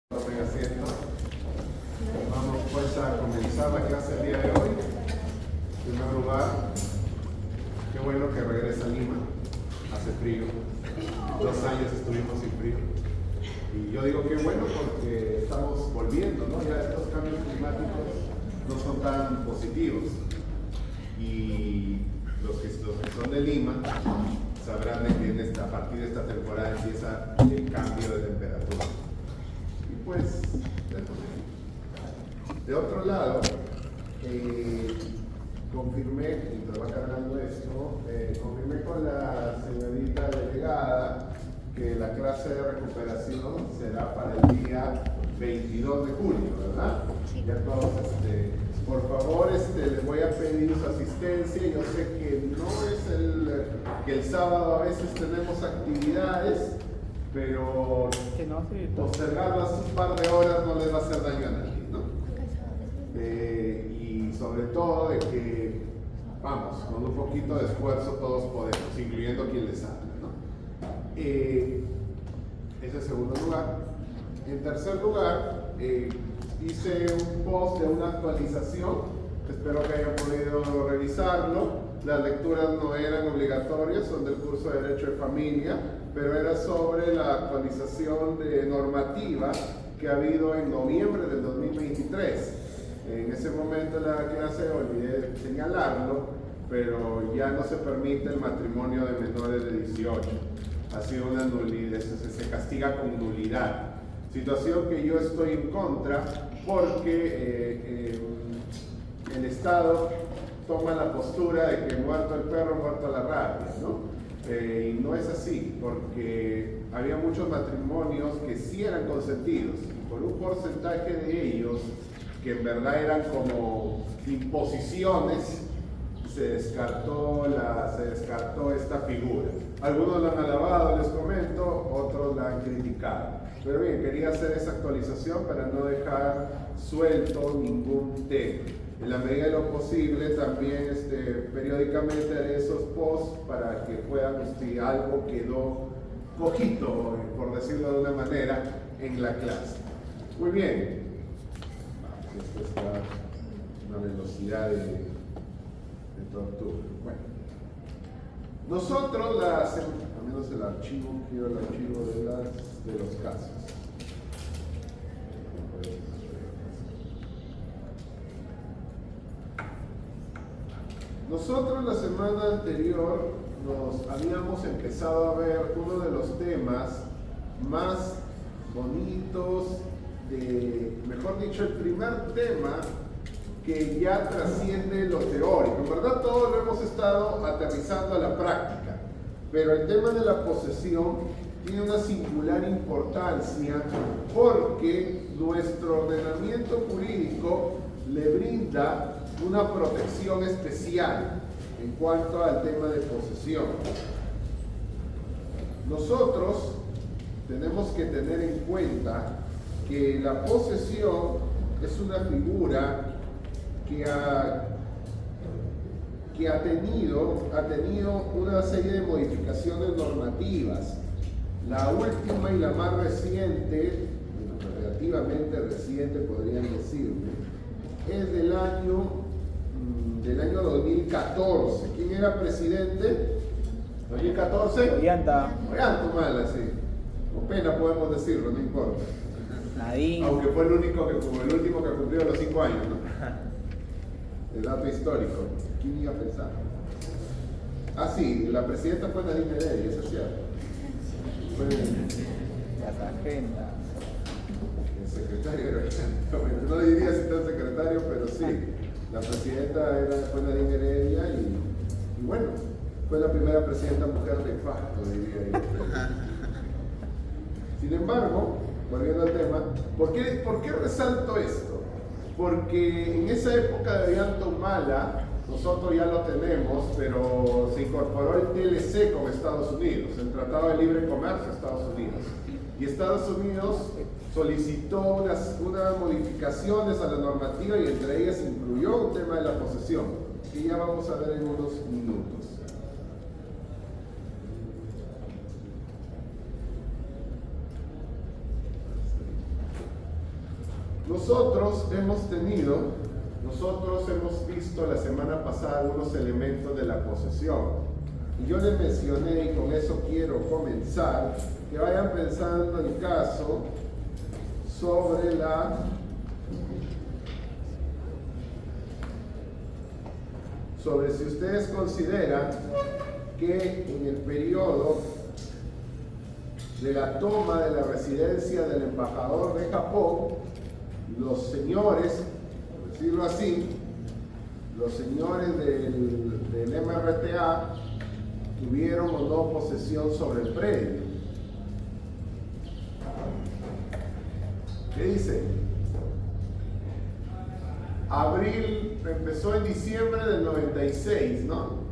Tomen asiento. Vamos pues a comenzar la clase el día de hoy. En primer lugar, qué bueno que regresa a Lima. Hace frío. 2 años estuvimos sin frío. Y yo digo qué bueno porque estamos volviendo, ¿no? Ya estos cambios climáticos no son tan positivos. Y los que son de Lima sabrán de que a partir de esta temporada empieza el cambio de temperatura. Y pues, de otro lado, confirmé, mientras va cargando esto, confirmé con la señorita delegada que la clase de recuperación será para el día 22 de julio, ¿verdad? Sí. Ya todos, por favor, les voy a pedir su asistencia. Yo sé que no es que el sábado a veces tenemos actividades, pero postergarlas un par de horas no les va a hacer daño a nadie, ¿no? Y sobre todo de que, vamos, con un poquito de esfuerzo todos podemos, incluyendo quien les habla, ¿no? Ese es el segundo lugar. En tercer lugar, hice un post de una actualización, espero que hayan podido revisarlo. Las lecturas no eran obligatorias, son del curso de Derecho de Familia, pero era sobre la actualización de normativa que ha habido en noviembre del 2023. En ese momento en la clase olvidé señalarlo, pero ya no se permite el matrimonio de menores de 18. Ha sido una nulidad, se castiga con nulidad. Situación que yo estoy en contra porque el Estado toma la postura de que muerto el perro, muerto la rabia, ¿no? Y no es así, porque había muchos matrimonios que sí eran consentidos, y por un porcentaje de ellos, que en verdad eran como imposiciones, se descartó esta figura. Algunos la han alabado, les comento, otros la han criticado. Pero bien, quería hacer esa actualización para no dejar suelto ningún tema. En la medida de lo posible, también periódicamente haré esos posts para que puedan, si algo quedó cojito, por decirlo de una manera, en la clase. Muy bien. Esto está a una velocidad de tortura. Bueno. Nosotros al menos el archivo, quiero el archivo de los casos. Nosotros la semana anterior nos habíamos empezado a ver uno de los temas más bonitos, mejor dicho, el primer tema que ya trasciende lo teórico. En verdad todo lo hemos estado aterrizando a la práctica, pero el tema de la posesión tiene una singular importancia porque nuestro ordenamiento jurídico le brinda una protección especial en cuanto al tema de posesión. Nosotros tenemos que tener en cuenta que la posesión es una figura que ha tenido una serie de modificaciones normativas. La última y la más reciente, relativamente reciente podrían decirme, es del año 2014. ¿Quién era presidente? ¿2014? Ollanta. Ollanta, mala, sí. Con pena podemos decirlo, no importa. Nadine. Aunque fue el último que cumplió los 5 años, ¿no? El dato histórico. ¿Quién iba a pensar? Ah, sí, la presidenta fue Nadine Heredia, eso es cierto. Fue Cartagena. el secretario era bueno, no diría si está el secretario, pero sí. La presidenta fue Nadine Heredia y bueno, fue la primera presidenta mujer de facto, diría yo. Sin embargo, volviendo al tema, ¿por qué resalto esto? Porque en esa época de Ollanta Humala, nosotros ya lo tenemos, pero se incorporó el TLC con Estados Unidos, el Tratado de Libre Comercio de Estados Unidos. Y Estados Unidos solicitó unas modificaciones a la normativa y entre ellas incluyó un tema de la posesión, que ya vamos a ver en unos minutos. Nosotros hemos visto la semana pasada algunos elementos de la posesión. Y yo les mencioné, y con eso quiero comenzar, que vayan pensando el caso sobre si ustedes consideran que en el periodo de la toma de la residencia del embajador de Japón, los señores, por decirlo así, los señores del MRTA tuvieron o no posesión sobre el predio. ¿Qué dice? Abril empezó en diciembre del 96, ¿no?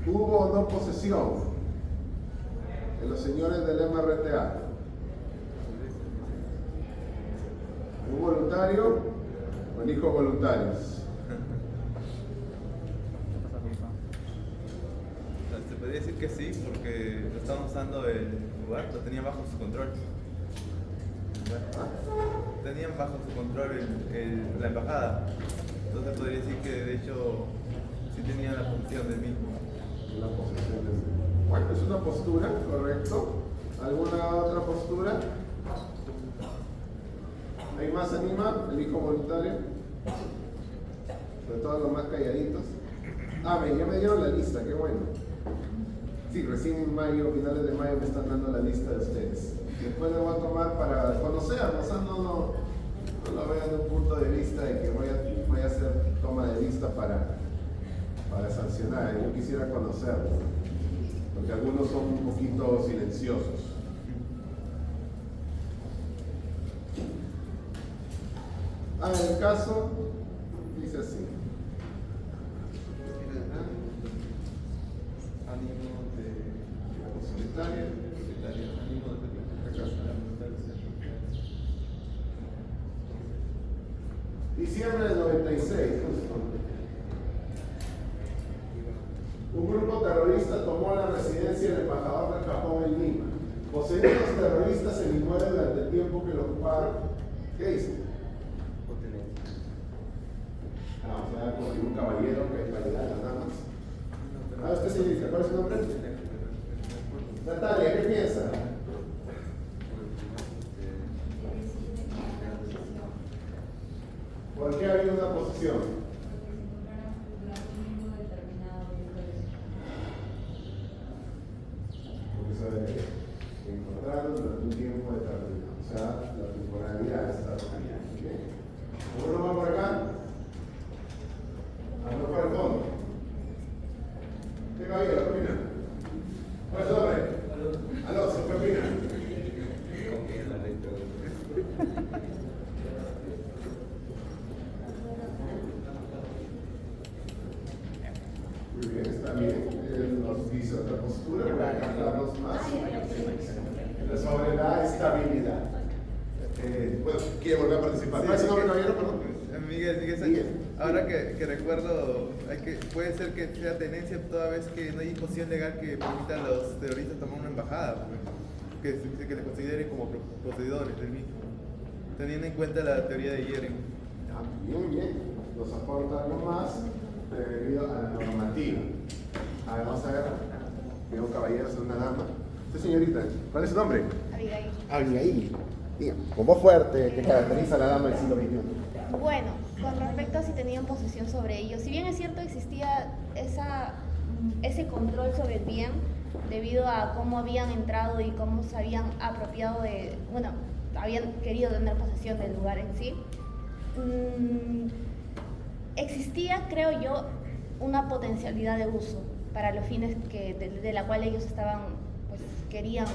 ¿Hubo o no posesión de los señores del MRTA? ¿Un voluntario o hijos voluntarios? Se podría decir que sí, porque lo estaban usando el lugar, lo tenían bajo su control. Tenían bajo su control la embajada. Entonces podría decir que de hecho sí tenían la posesión del mismo. La posesión del mismo. Bueno, es una postura, correcto. ¿Alguna otra postura? ¿Hay más anima? ¿El hijo voluntario? Sobre todo los más calladitos. Ya me dieron la lista, qué bueno. Sí, recién en mayo, finales de mayo me están dando la lista de ustedes. Después lo voy a tomar para conocerlos, no lo veo desde un punto de vista de que voy a hacer toma de lista para sancionar. Yo quisiera conocerlos, porque algunos son un poquito silenciosos. En el caso, dice así. Diciembre del 96, un grupo terrorista tomó la residencia del embajador del Japón en Lima. Poseídos los terroristas el inmueble durante el tiempo que lo ocuparon. ¿Qué dice? Vamos a ver con un caballero que va a llegar nada más. Usted señorita, ¿cuál es su nombre? Natalia, ¿qué piensa? ¿Por qué ha habido una posesión? Porque se encontraron durante un tiempo determinado. O sea, la temporalidad está bien. ¿Uno va por acá? ¿Uno por el fondo? ¿Qué caballero? ¿Qué opina? ¿Cuál es su nombre? Alonso, ¿qué opina? Muy bien, está bien. Él nos dice otra postura para aclararnos más sobre la estabilidad. Bueno, ¿quiere volver a participar? ¿Cuál es su nombre, caballero? Perdón. Miguel Sánchez. Ahora que recuerdo, puede ser que sea tenencia toda vez que no hay disposición legal que permita a los terroristas tomar una embajada, pues, que les consideren como poseedores del mismo, teniendo en cuenta la teoría de Yeren. Bien. Nos aporta algo más debido a la normativa. Vamos a ver. Veo un caballero, es una dama. Usted, señorita, ¿cuál es su nombre? Abigail. Abigail. Diga, con voz fuerte que caracteriza a la dama del siglo XXI. Bueno, con respecto a si tenían posesión sobre ellos, si bien es cierto existía ese control sobre el bien debido a cómo habían entrado y cómo se habían apropiado habían querido tener posesión del lugar en sí, existía, creo yo, una potencialidad de uso para los fines de la cual ellos querían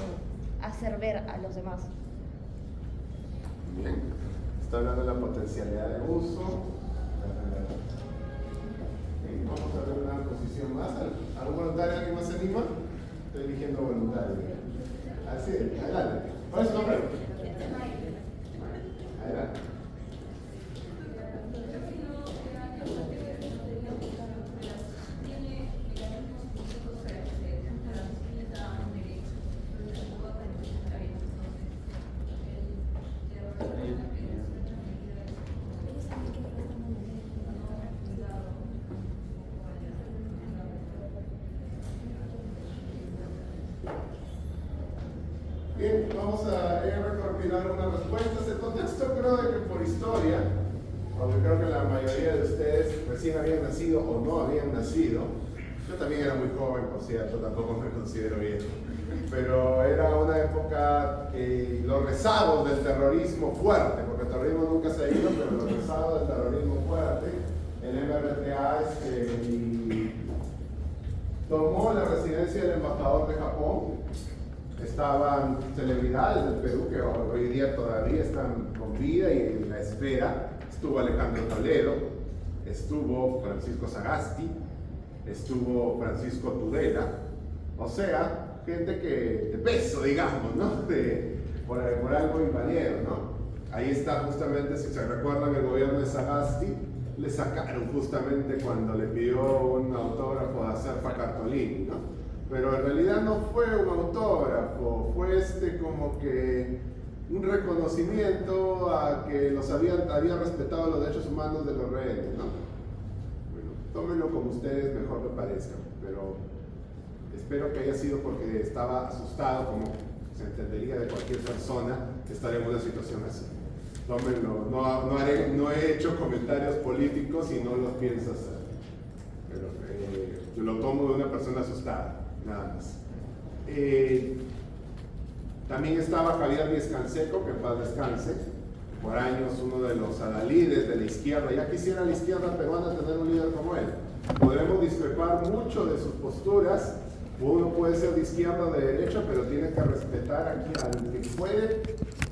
hacer ver a los demás. Bien, está hablando de la potencialidad de uso. Vamos a ver una posición más. ¿Algún voluntario, alguien más se anima? Estoy eligiendo voluntario. Así es, adelante. ¿Cuál es su nombre? Adelante. recopilar algunas respuestas. El contexto creo de que por historia, aunque creo que la mayoría de ustedes recién habían nacido o no habían nacido, yo también era muy joven, por cierto, tampoco me considero viejo, pero era una época que los rezagos del terrorismo fuerte, porque el terrorismo nunca se ha ido, pero los rezagos del terrorismo fuerte, el MRTA tomó la residencia del embajador de Japón. Estaban celebridades del Perú que hoy día todavía están con vida y en la espera. Estuvo Alejandro Toledo, estuvo Francisco Sagasti, estuvo Francisco Tudela, o sea, gente que de peso, digamos, ¿no? Por algo invadieron, ¿no? Ahí está justamente, si se recuerdan, el gobierno de Sagasti le sacaron justamente cuando le pidió un autógrafo a Serpa Cartolini, ¿no? Pero en realidad no fue un autógrafo, fue como que un reconocimiento a que había respetado los derechos humanos de los rehenes, ¿no? Bueno, tómenlo como ustedes mejor les parezca, pero espero que haya sido porque estaba asustado, como se entendería de cualquier persona que estaría en una situación así. Tómenlo, no he hecho comentarios políticos y no los pienso hacer, pero yo lo tomo de una persona asustada, nada más. También estaba Javier Díez Canseco, que en paz descanse, por años uno de los adalides de la izquierda. Ya quisiera la izquierda peruana tener un líder como él. Podremos discrepar mucho de sus posturas, uno puede ser de izquierda o de derecha, pero tiene que respetar aquí al que puede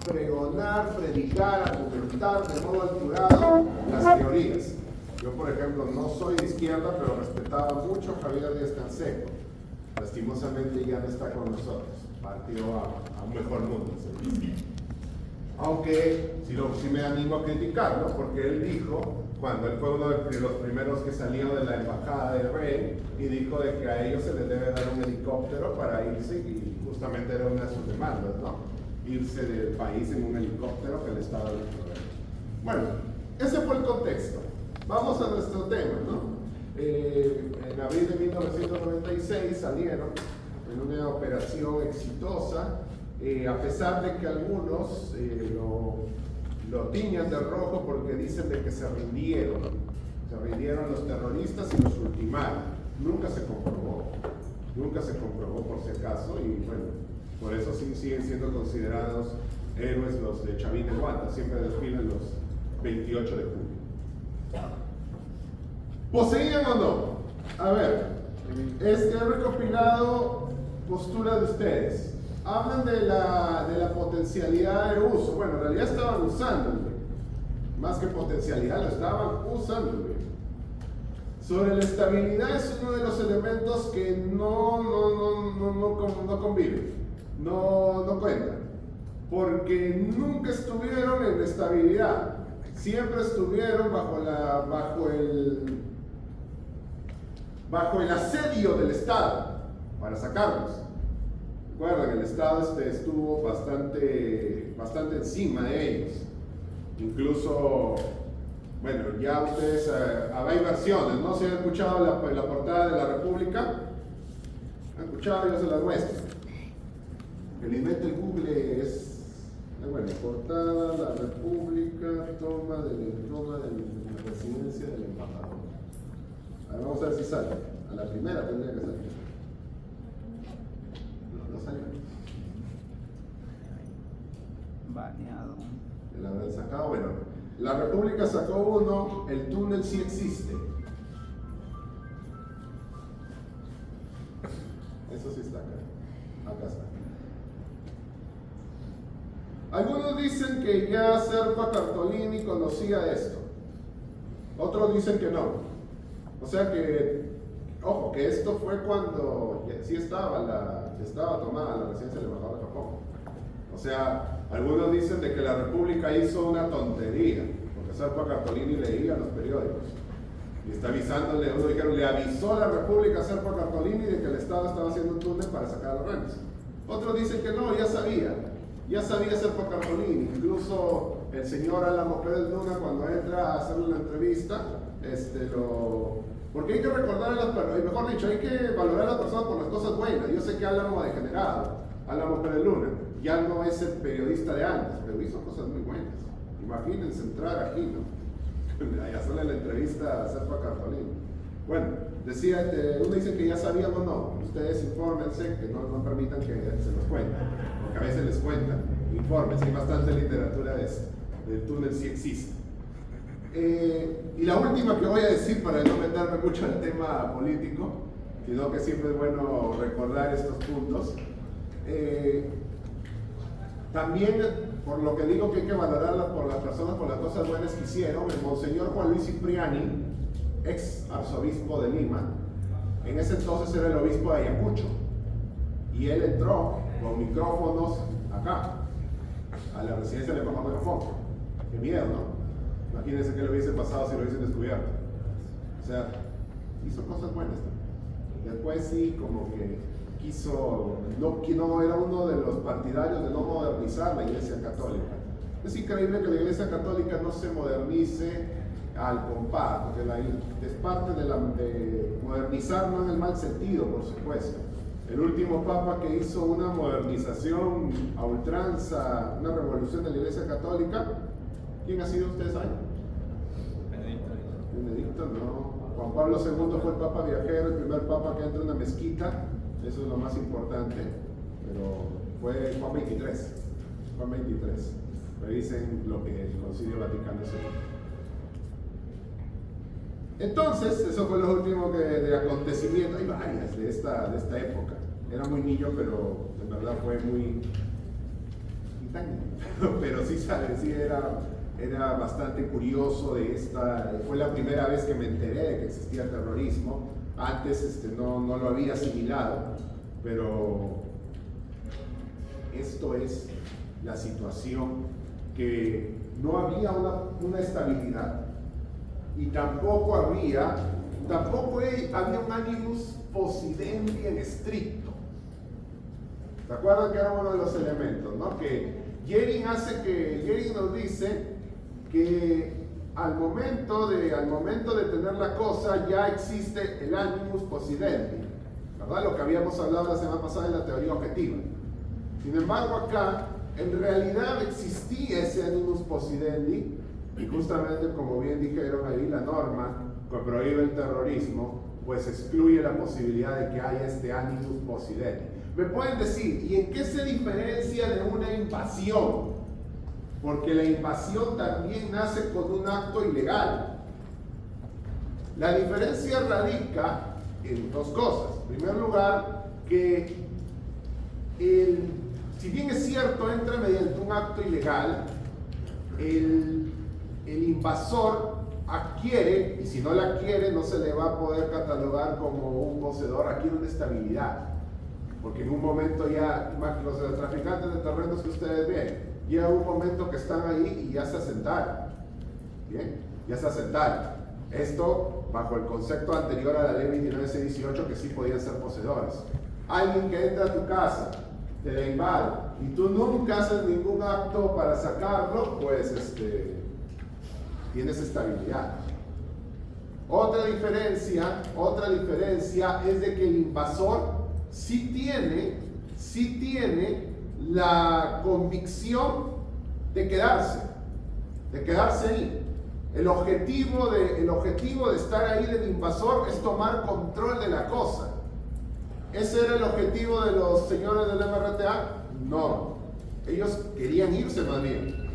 pregonar, predicar, argumentar de modo alturado las teorías. Yo, por ejemplo, no soy de izquierda, pero respetaba mucho a Javier Díez Canseco. Lastimosamente ya no está con nosotros, partió a un mejor mundo. Aunque sí me animo a criticarlo, porque él dijo, cuando él fue uno de los primeros que salió de la embajada del rey, y dijo de que a ellos se les debe dar un helicóptero para irse, y justamente era una de sus demandas, ¿no? Irse del país en un helicóptero que el Estado les provee. Bueno, ese fue el contexto. Vamos a nuestro tema, ¿no? En abril de 1996 salieron en una operación exitosa, a pesar de que algunos lo tiñan de rojo porque dicen de que se rindieron los terroristas y los ultimaron. Nunca se comprobó por si acaso, y bueno, por eso siguen siendo considerados héroes los de Chavín de Guanta, siempre desfilan los 28 de junio. ¿Poseían o no? A ver, he recopilado posturas de ustedes. Hablan de la potencialidad de uso. Bueno, en realidad estaban usándolo. Más que potencialidad, lo estaban usándolo. Sobre la estabilidad es uno de los elementos que no conviven, no cuentan. Porque nunca estuvieron en estabilidad. Siempre estuvieron bajo el asedio del Estado para sacarlos. Recuerden, el Estado estuvo bastante encima de ellos. Incluso, bueno, ya ustedes, hay versiones, ¿no? Si han escuchado la portada de la República, han escuchado, yo se las muestro. El invento en Google es, bueno, portada, la República, toma de la presidencia del embajador. A ver, vamos a ver si sale. A la primera tendría que salir. No salió. Baneado. La habrán sacado, bueno. La República sacó uno, el túnel sí existe. Eso sí está acá. Acá está. Algunos dicen que ya Serpa Cartolini conocía esto. Otros dicen que no. O sea que, ojo, que esto fue cuando sí estaba tomada la residencia del embajador de Japón. O sea, algunos dicen de que la República hizo una tontería, porque Serpa Cartolini leía los periódicos. Y está avisándole, uno dijeron, le avisó la República a Serpa Cartolini de que el Estado estaba haciendo un túnel para sacar a los rehenes. Otros dicen que no, ya sabía Serpa Cartolini. Incluso el señor Álamo Pérez Luna, cuando entra a hacerle una entrevista, porque hay que recordar a las personas, mejor dicho, hay que valorar a las personas por las cosas buenas. Yo sé que Álamo ha degenerado, Álamo Pérez Luna, ya no es el periodista de antes, pero hizo cosas muy buenas. Imagínense entrar aquí, ¿no? Y hacerle la entrevista a Serpa Cartolino. Bueno, decía, uno dice que ya sabíamos, no, ustedes infórmense, que no permitan que se los cuenten, porque a veces les cuentan, infórmense, hay bastante literatura de eso, del túnel sí existe. Y la última que voy a decir, para no meterme mucho al tema político, sino que siempre es bueno recordar estos puntos, también, por lo que digo que hay que valorarlas por las personas, por las cosas buenas que hicieron, el monseñor Juan Luis Cipriani, ex arzobispo de Lima, en ese entonces era el obispo de Ayacucho, y él entró con micrófonos acá, a la residencia del embajador de Japón. Qué miedo, ¿no? Imagínense qué le hubiese pasado si lo hubiesen descubierto. O sea, hizo cosas buenas, ¿no? Después sí, como que quiso, no era uno de los partidarios de no modernizar la Iglesia Católica. Es increíble que la Iglesia Católica no se modernice al compás, porque es parte de modernizar, no en el mal sentido, por supuesto. El último papa que hizo una modernización a ultranza, una revolución de la Iglesia Católica, ¿quién ha sido, ustedes saben? Benedicto, no. Juan Pablo II fue el papa viajero, el primer papa que entra en una mezquita, eso es lo más importante, pero fue Juan XXIII, revisen lo que el Concilio Vaticano II. Entonces, eso fue lo último de acontecimiento. Hay varias de esta época. Era muy niño, pero en verdad fue muy pero sí, sí era bastante curioso de esta. Fue la primera vez que me enteré de que existía terrorismo. Antes no lo había asimilado, pero esto es la situación, que no había una estabilidad. Y tampoco había un animus possidendi en estricto. ¿Se acuerdan que era uno de los elementos, ¿no? Que Jering nos dice que al momento de tener la cosa ya existe el animus possidendi, ¿verdad? Lo que habíamos hablado la semana pasada en la teoría objetiva. Sin embargo, acá en realidad existía ese animus possidendi. Y justamente, como bien dijeron ahí, la norma que prohíbe el terrorismo, pues excluye la posibilidad de que haya este animus possidendi. Me pueden decir, ¿y en qué se diferencia de una invasión? Porque la invasión también nace con un acto ilegal. La diferencia radica en dos cosas. En primer lugar, que si bien es cierto, entra mediante un acto ilegal, el invasor adquiere, y si no la adquiere no se le va a poder catalogar como un poseedor, adquiere una estabilidad, porque en un momento ya, los traficantes de terrenos que ustedes ven, llega un momento que están ahí y ya se asentaron, ¿bien? Ya se asentaron. Esto bajo el concepto anterior a la ley 29.618, que sí podían ser poseedores. Alguien que entra a tu casa, te la invade, y tú nunca haces ningún acto para sacarlo, pues tienes estabilidad. Otra diferencia es de que el invasor sí tiene la convicción de quedarse ahí. El objetivo de estar ahí del invasor es tomar control de la cosa. ¿Ese era el objetivo de los señores del MRTA? No. Ellos querían irse más bien.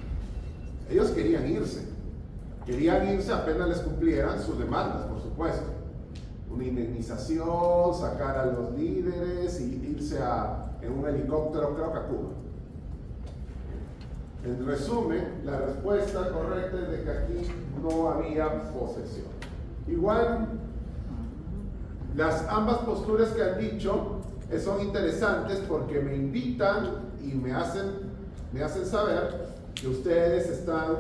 Ellos querían irse. Querían irse apenas les cumplieran sus demandas, por supuesto. Una indemnización, sacar a los líderes y irse en un helicóptero, creo que a Cuba. En resumen, la respuesta correcta es de que aquí no había posesión. Igual, ambas posturas que han dicho son interesantes porque me invitan y me hacen saber que ustedes están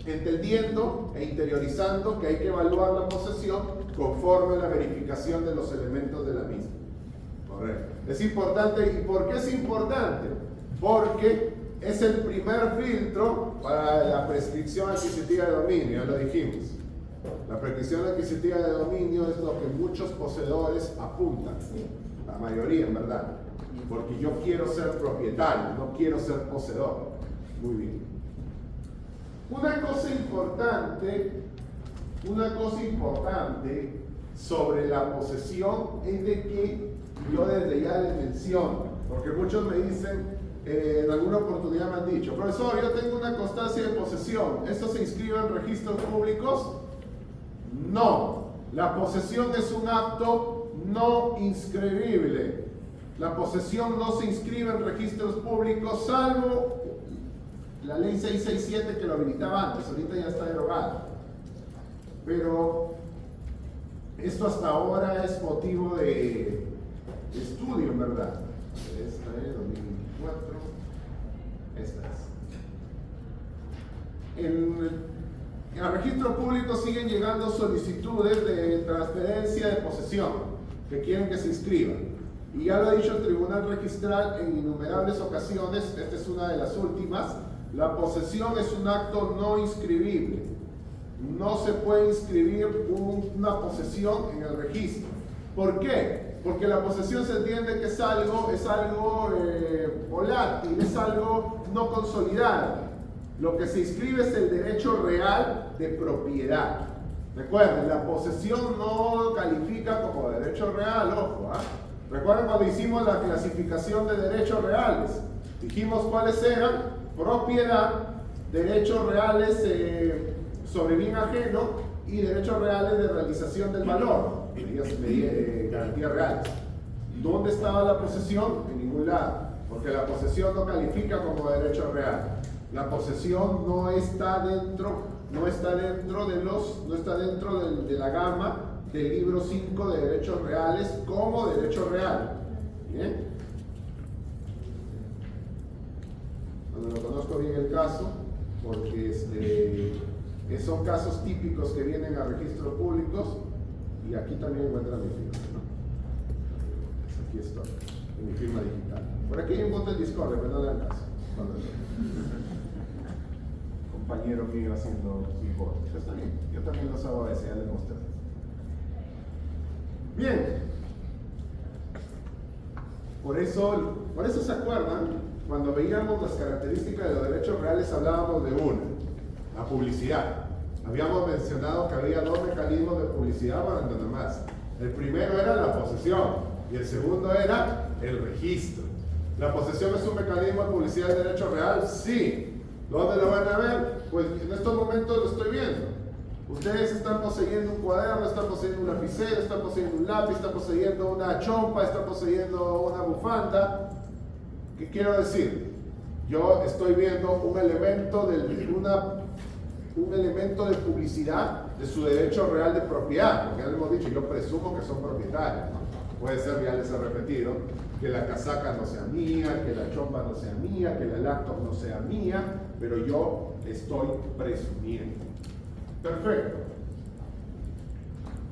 entendiendo e interiorizando que hay que evaluar la posesión conforme a la verificación de los elementos de la misma. Correcto. Es importante. ¿Y por qué es importante? Porque es el primer filtro para la prescripción adquisitiva de dominio, ya lo dijimos. La prescripción adquisitiva de dominio es lo que muchos poseedores apuntan, la mayoría en verdad. porque yo quiero ser propietario, no quiero ser poseedor. Muy bien. Una cosa importante sobre la posesión es de que yo desde ya les menciono, porque muchos me dicen, en alguna oportunidad me han dicho, profesor, yo tengo una constancia de posesión, ¿esto se inscribe en registros públicos? No, la posesión es un acto no inscribible. La posesión no se inscribe en registros públicos, salvo la ley 667 que lo habilitaba antes, ahorita ya está derogada. Pero esto hasta ahora es motivo de estudio, en verdad. Esta es 2024. Esta es. En el registro público siguen llegando solicitudes de transferencia de posesión que quieren que se inscriban. Y ya lo ha dicho el Tribunal Registral en innumerables ocasiones, esta es una de las últimas, la posesión es un acto no inscribible. No se puede inscribir una posesión en el registro. ¿Por qué? Porque la posesión se entiende que es algo volátil, es algo no consolidado. Lo que se inscribe es el derecho real de propiedad. Recuerden, la posesión no califica como derecho real, ojo. Recuerden cuando hicimos la clasificación de derechos reales, dijimos cuáles eran: propiedad, derechos reales sobre bien ajeno y derechos reales de realización del valor, garantías reales. ¿Dónde estaba la posesión? En ningún lado, porque la posesión no califica como derecho real. La posesión no está dentro de la gama del libro 5 de derechos reales como derecho real. ¿Bien? No lo conozco bien el caso, porque son casos típicos que vienen a registros públicos, y aquí también encuentran mi firma, ¿no? Aquí estoy, en mi firma digital. Por aquí hay un botón de Discord, pero no le hagan caso. Compañero mío haciendo support. Está bien, yo también lo hago a veces, ya les mostré. Bien. Por eso se acuerdan, cuando veíamos las características de los derechos reales, hablábamos de una, la publicidad. Habíamos mencionado que había dos mecanismos de publicidad para entender más. El primero era la posesión y el segundo era el registro. ¿La posesión es un mecanismo de publicidad del derecho real? Sí. ¿Dónde lo van a ver? Pues en estos momentos lo estoy viendo. Ustedes están poseyendo un cuaderno, están poseyendo un lapicero, están poseyendo un lápiz, están poseyendo una chompa, están poseyendo una bufanda. ¿Qué quiero decir? Yo estoy viendo un elemento de publicidad de su derecho real de propiedad, porque ya lo hemos dicho, yo presumo que son propietarios, ¿no? Puede ser, ya les he repetido, que la casaca no sea mía, que la chompa no sea mía, que la laptop no sea mía, pero yo estoy presumiendo. Perfecto.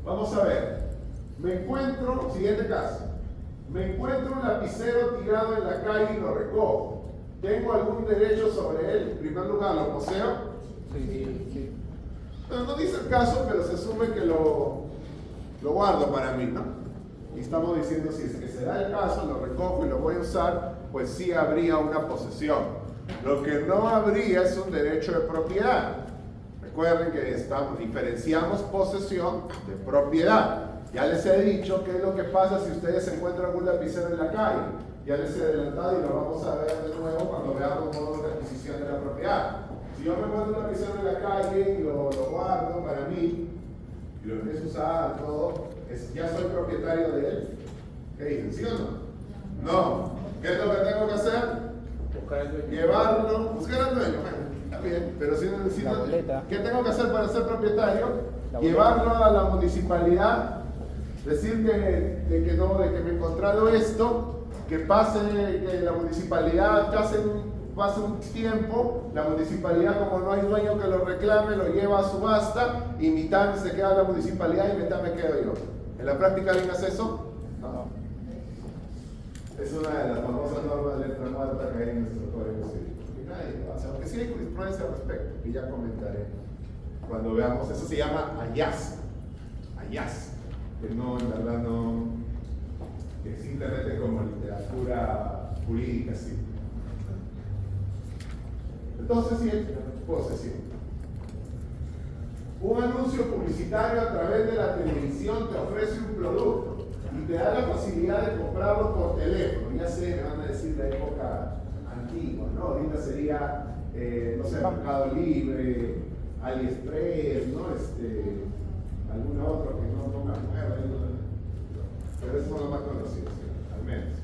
Vamos a ver. Siguiente caso. Me encuentro un lapicero tirado en la calle y lo recojo. ¿Tengo algún derecho sobre él? En primer lugar, ¿lo poseo? Sí. No dice el caso, pero se asume que lo guardo para mí, ¿no? Y estamos diciendo, si es que se da el caso, lo recojo y lo voy a usar, pues sí habría una posesión. Lo que no habría es un derecho de propiedad. Recuerden que diferenciamos posesión de propiedad. Ya les he dicho qué es lo que pasa si ustedes encuentran un lapicero en la calle. Ya les he adelantado y lo vamos a ver de nuevo cuando veamos modos de adquisición de la propiedad. Si yo me encuentro un lapicero en la calle y lo guardo para mí, y lo empiezo a usar, todo, ¿ya soy propietario de él? ¿Qué dicen? ¿Sí o no? No. ¿Qué es lo que tengo que hacer? Buscar el dueño. Llevarlo, buscar al dueño. Está bien, pero si necesito, ¿qué tengo que hacer para ser propietario? Llevarlo a la municipalidad, decir que me he encontrado esto, que la municipalidad pase un tiempo, la municipalidad, como no hay dueño que lo reclame, lo lleva a subasta y mitad se queda la municipalidad y mitad me quedo yo. ¿En la práctica alguien hace eso? No. Es una de las famosas normas de letra muerta que hay en nuestro código civil. Aunque sí hay jurisprudencia al respecto, que ya comentaré cuando veamos. Eso se llama hallazgo, que no, en verdad que simplemente como literatura jurídica, sí. Entonces, sí, posesión. Un anuncio publicitario a través de la televisión te ofrece un producto y te da la facilidad de comprarlo por teléfono. Ya sé, me van a decir la época antigua, ¿no? Ahorita sería, no sé, Mercado Libre, AliExpress, ¿no? Alguna otra que no me acuerdo, pero esos son los más conocidos, ¿sí? Al menos.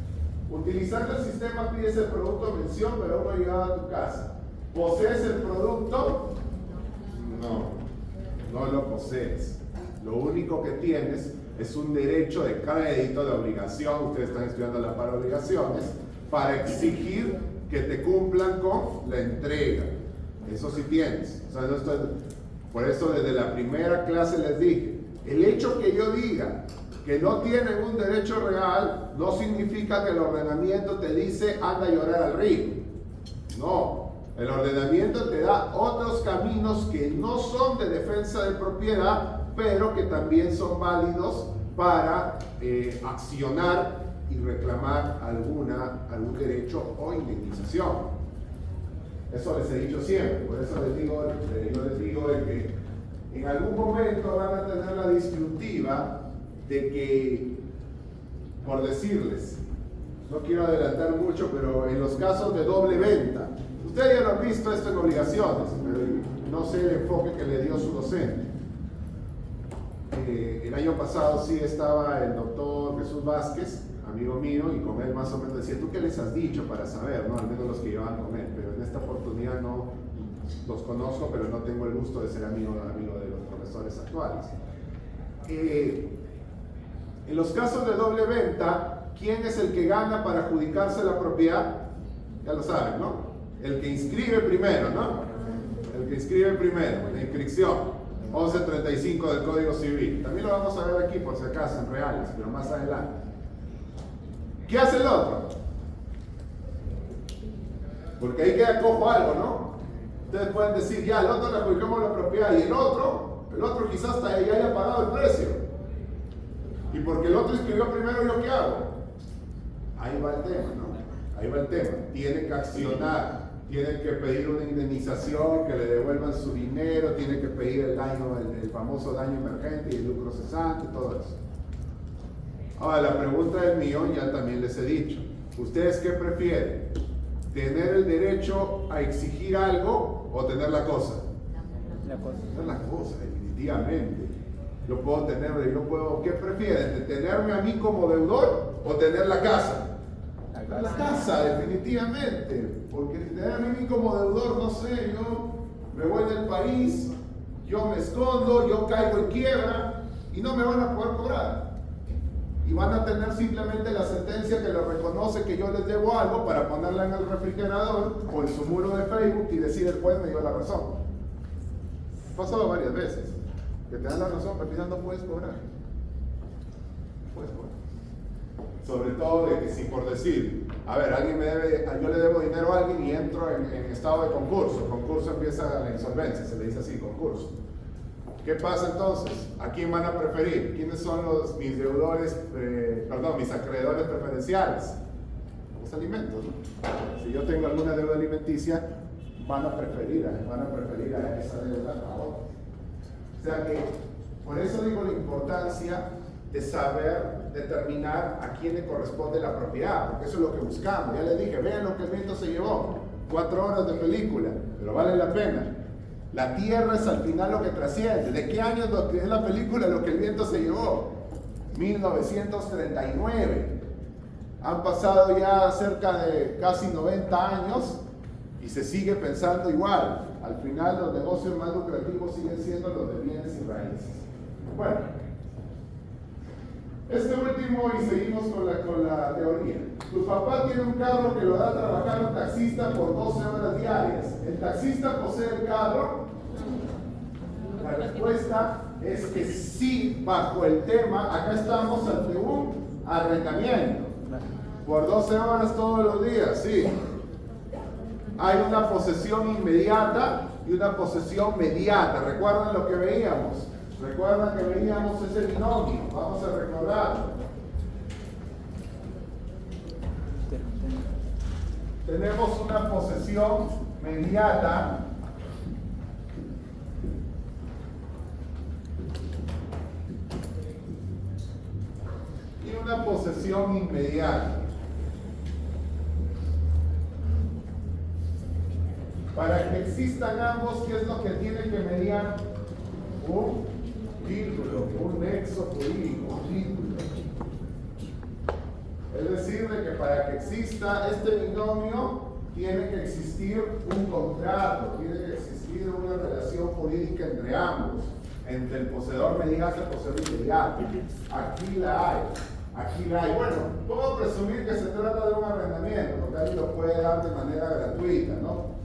Utilizando el sistema pides el producto a mención, pero aún no ha llegado a tu casa. ¿Posees el producto? No lo posees. Lo único que tienes es un derecho de crédito, de obligación. Ustedes están estudiando la para obligaciones, para exigir que te cumplan con la entrega. Eso sí tienes. O sea, por eso desde la primera clase les dije, el hecho que yo diga que no tienen un derecho real no significa que el ordenamiento te dice anda a llorar al río. No, el ordenamiento te da otros caminos que no son de defensa de propiedad, pero que también son válidos para accionar y reclamar algún derecho o indemnización. Eso les he dicho siempre, por eso yo les digo de que en algún momento van a tener la disyuntiva de que, por decirles, no quiero adelantar mucho, pero en los casos de doble venta, ustedes ya lo han visto esto en obligaciones, pero no sé el enfoque que le dio su docente. El año pasado sí estaba el doctor Jesús Vázquez, amigo mío, y con él más o menos decía, ¿tú qué les has dicho para saber? ¿No? Al menos los que llevaban con él, pero en esta oportunidad no los conozco, pero no tengo el gusto de ser amigo de los profesores actuales. En los casos de doble venta, ¿quién es el que gana para adjudicarse la propiedad? Ya lo saben, ¿no? El que inscribe primero, ¿no? El que inscribe primero, la inscripción. 1135 del Código Civil. También lo vamos a ver aquí por si acaso en reales, pero más adelante. ¿Qué hace el otro? Porque ahí queda cojo algo, ¿no? Ustedes pueden decir, ya, el otro le adjudicamos la propiedad y el otro quizás hasta ya haya pagado el precio. Y porque el otro inscribió primero, ¿yo qué hago? Ahí va el tema, ¿no? Ahí va el tema. Tienen que accionar, tienen que pedir una indemnización, que le devuelvan su dinero, tienen que pedir el famoso daño emergente y el lucro cesante, todo eso. Ahora, la pregunta del millón ya también les he dicho. ¿Ustedes qué prefieren? ¿Tener el derecho a exigir algo o tener la cosa? La cosa. Tener la cosa, definitivamente. Yo puedo tener, ¿qué prefieren? ¿Tenerme a mí como deudor o tener la casa? La casa, definitivamente. Porque tenerme a mí como deudor, no sé, yo me voy del país, yo me escondo, yo caigo en quiebra y no me van a poder cobrar. Y van a tener simplemente la sentencia que les reconoce que yo les debo algo para ponerla en el refrigerador o en su muro de Facebook y decir el juez me dio la razón. Ha pasado varias veces. Que te dan la razón, pero al final no puedes cobrar. Puedes cobrar. Sobre todo de que si por decir, a ver, alguien me debe, yo le debo dinero a alguien y entro en estado de concurso. Concurso empieza la insolvencia, se le dice así, concurso. ¿Qué pasa entonces? ¿A quién van a preferir? ¿Quiénes son mis deudores, mis acreedores preferenciales? Los alimentos, ¿no? Si yo tengo alguna deuda alimenticia, van a preferir a esa deuda a otra. O sea que, por eso digo la importancia de saber determinar a quién le corresponde la propiedad, porque eso es lo que buscamos. Ya les dije, vean lo que el viento se llevó, 4 horas de película, pero vale la pena. La tierra es al final lo que trasciende. ¿De qué año es la película Lo que el viento se llevó? 1939. Han pasado ya cerca de casi 90 años y se sigue pensando igual. Al final los negocios más lucrativos siguen siendo los de bienes y raíces. Bueno, este último y seguimos con la teoría. Tu papá tiene un carro que lo da a trabajar un taxista por 12 horas diarias. ¿El taxista posee el carro? La respuesta es que sí, bajo el tema, acá estamos ante un arrendamiento. Por 12 horas todos los días, sí. Hay una posesión inmediata y una posesión mediata. ¿Recuerdan lo que veíamos? ¿Recuerdan que veíamos ese binomio? Vamos a recordarlo. tenemos una posesión mediata y una posesión inmediata. Para que existan ambos, ¿qué es lo que tiene que mediar? Un título, un nexo jurídico, un título. Es decir, de que para que exista este binomio, tiene que existir un contrato, tiene que existir una relación jurídica entre ambos, entre el poseedor mediato y el poseedor inmediato. Aquí la hay. Aquí la hay. Bueno, puedo presumir que se trata de un arrendamiento, porque alguien lo puede dar de manera gratuita, ¿no?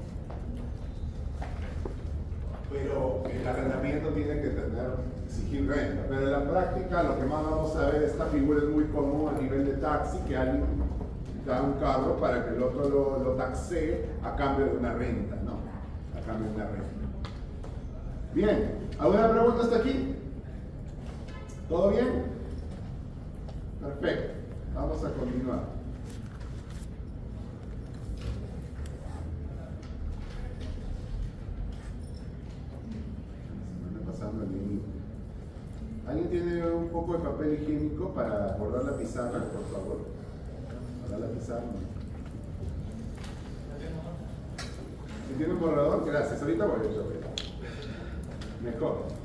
Pero el arrendamiento tiene que exigir renta. Pero en la práctica lo que más vamos a ver, esta figura es muy común a nivel de taxi, que alguien da un carro para que el otro lo taxee a cambio de una renta, ¿no? A cambio de una renta. Bien, ¿alguna pregunta hasta aquí? ¿Todo bien? Perfecto, vamos a continuar. ¿Alguien tiene un poco de papel higiénico para borrar la pizarra, por favor? Borrar la pizarra. ¿Si tiene un borrador? Gracias. Ahorita voy a mejor.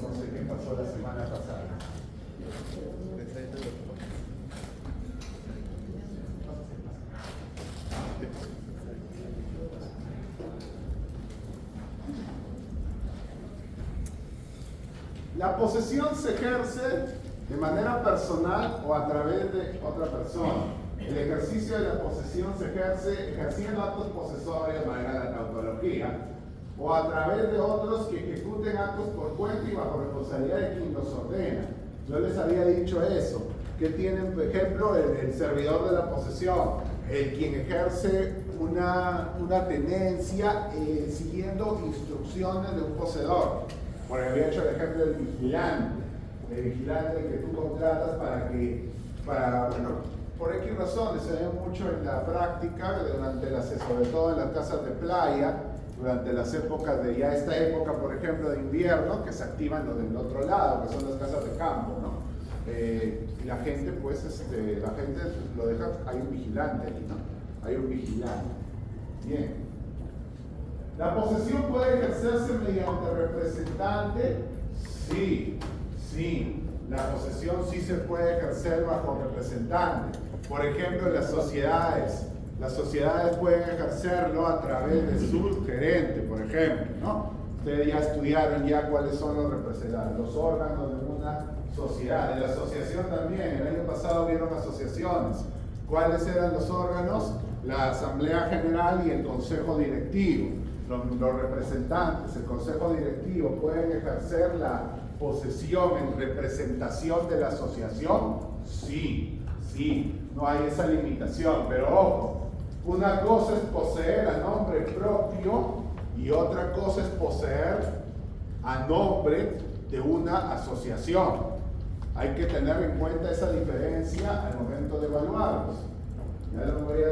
No sé qué pasó la semana pasada. La posesión se ejerce de manera personal o a través de otra persona. El ejercicio de la posesión se ejerce ejerciendo actos posesorios, valga la tautología, o a través de otros que ejecuten actos por cuenta y bajo responsabilidad de quien los ordena. Yo les había dicho eso, que tienen, por ejemplo, el servidor de la posesión, el quien ejerce una tenencia siguiendo instrucciones de un poseedor. Bueno, había hecho el ejemplo del vigilante que tú contratas bueno, por X razones, se ve mucho en la práctica, sobre todo en las casas de playa, durante las épocas de esta época, por ejemplo, de invierno, que se activan los del otro lado, que son las casas de campo, ¿no? Y la gente, pues, la gente lo deja, hay un vigilante aquí, ¿no? Hay un vigilante. Bien. ¿La posesión puede ejercerse mediante representante? Sí. La posesión sí se puede ejercer bajo representante. Por ejemplo, en las sociedades. Las sociedades pueden ejercerlo a través de su gerente, por ejemplo, ¿no? Ustedes ya estudiaron cuáles son los órganos de una sociedad. De la asociación también, el año pasado vieron asociaciones. ¿Cuáles eran los órganos? La Asamblea General y el Consejo Directivo. Los representantes, el Consejo Directivo, pueden ejercer la posesión en representación de la asociación. Sí, no hay esa limitación, pero ojo. Una cosa es poseer a nombre propio y otra cosa es poseer a nombre de una asociación. Hay que tener en cuenta esa diferencia al momento de evaluarlos. Ya lo voy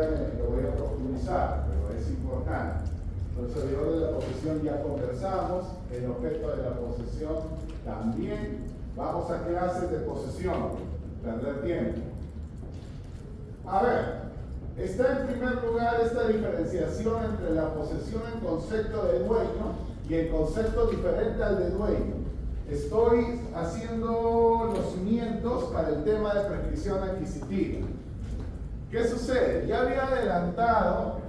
a profundizar, pero es importante. El servidor de la posesión ya conversamos, el objeto de la posesión también. Vamos a clases de posesión, perder tiempo. A ver. Está en primer lugar esta diferenciación entre la posesión en concepto de dueño y el concepto diferente al de dueño. Estoy haciendo los cimientos para el tema de prescripción adquisitiva. ¿Qué sucede? Ya había adelantado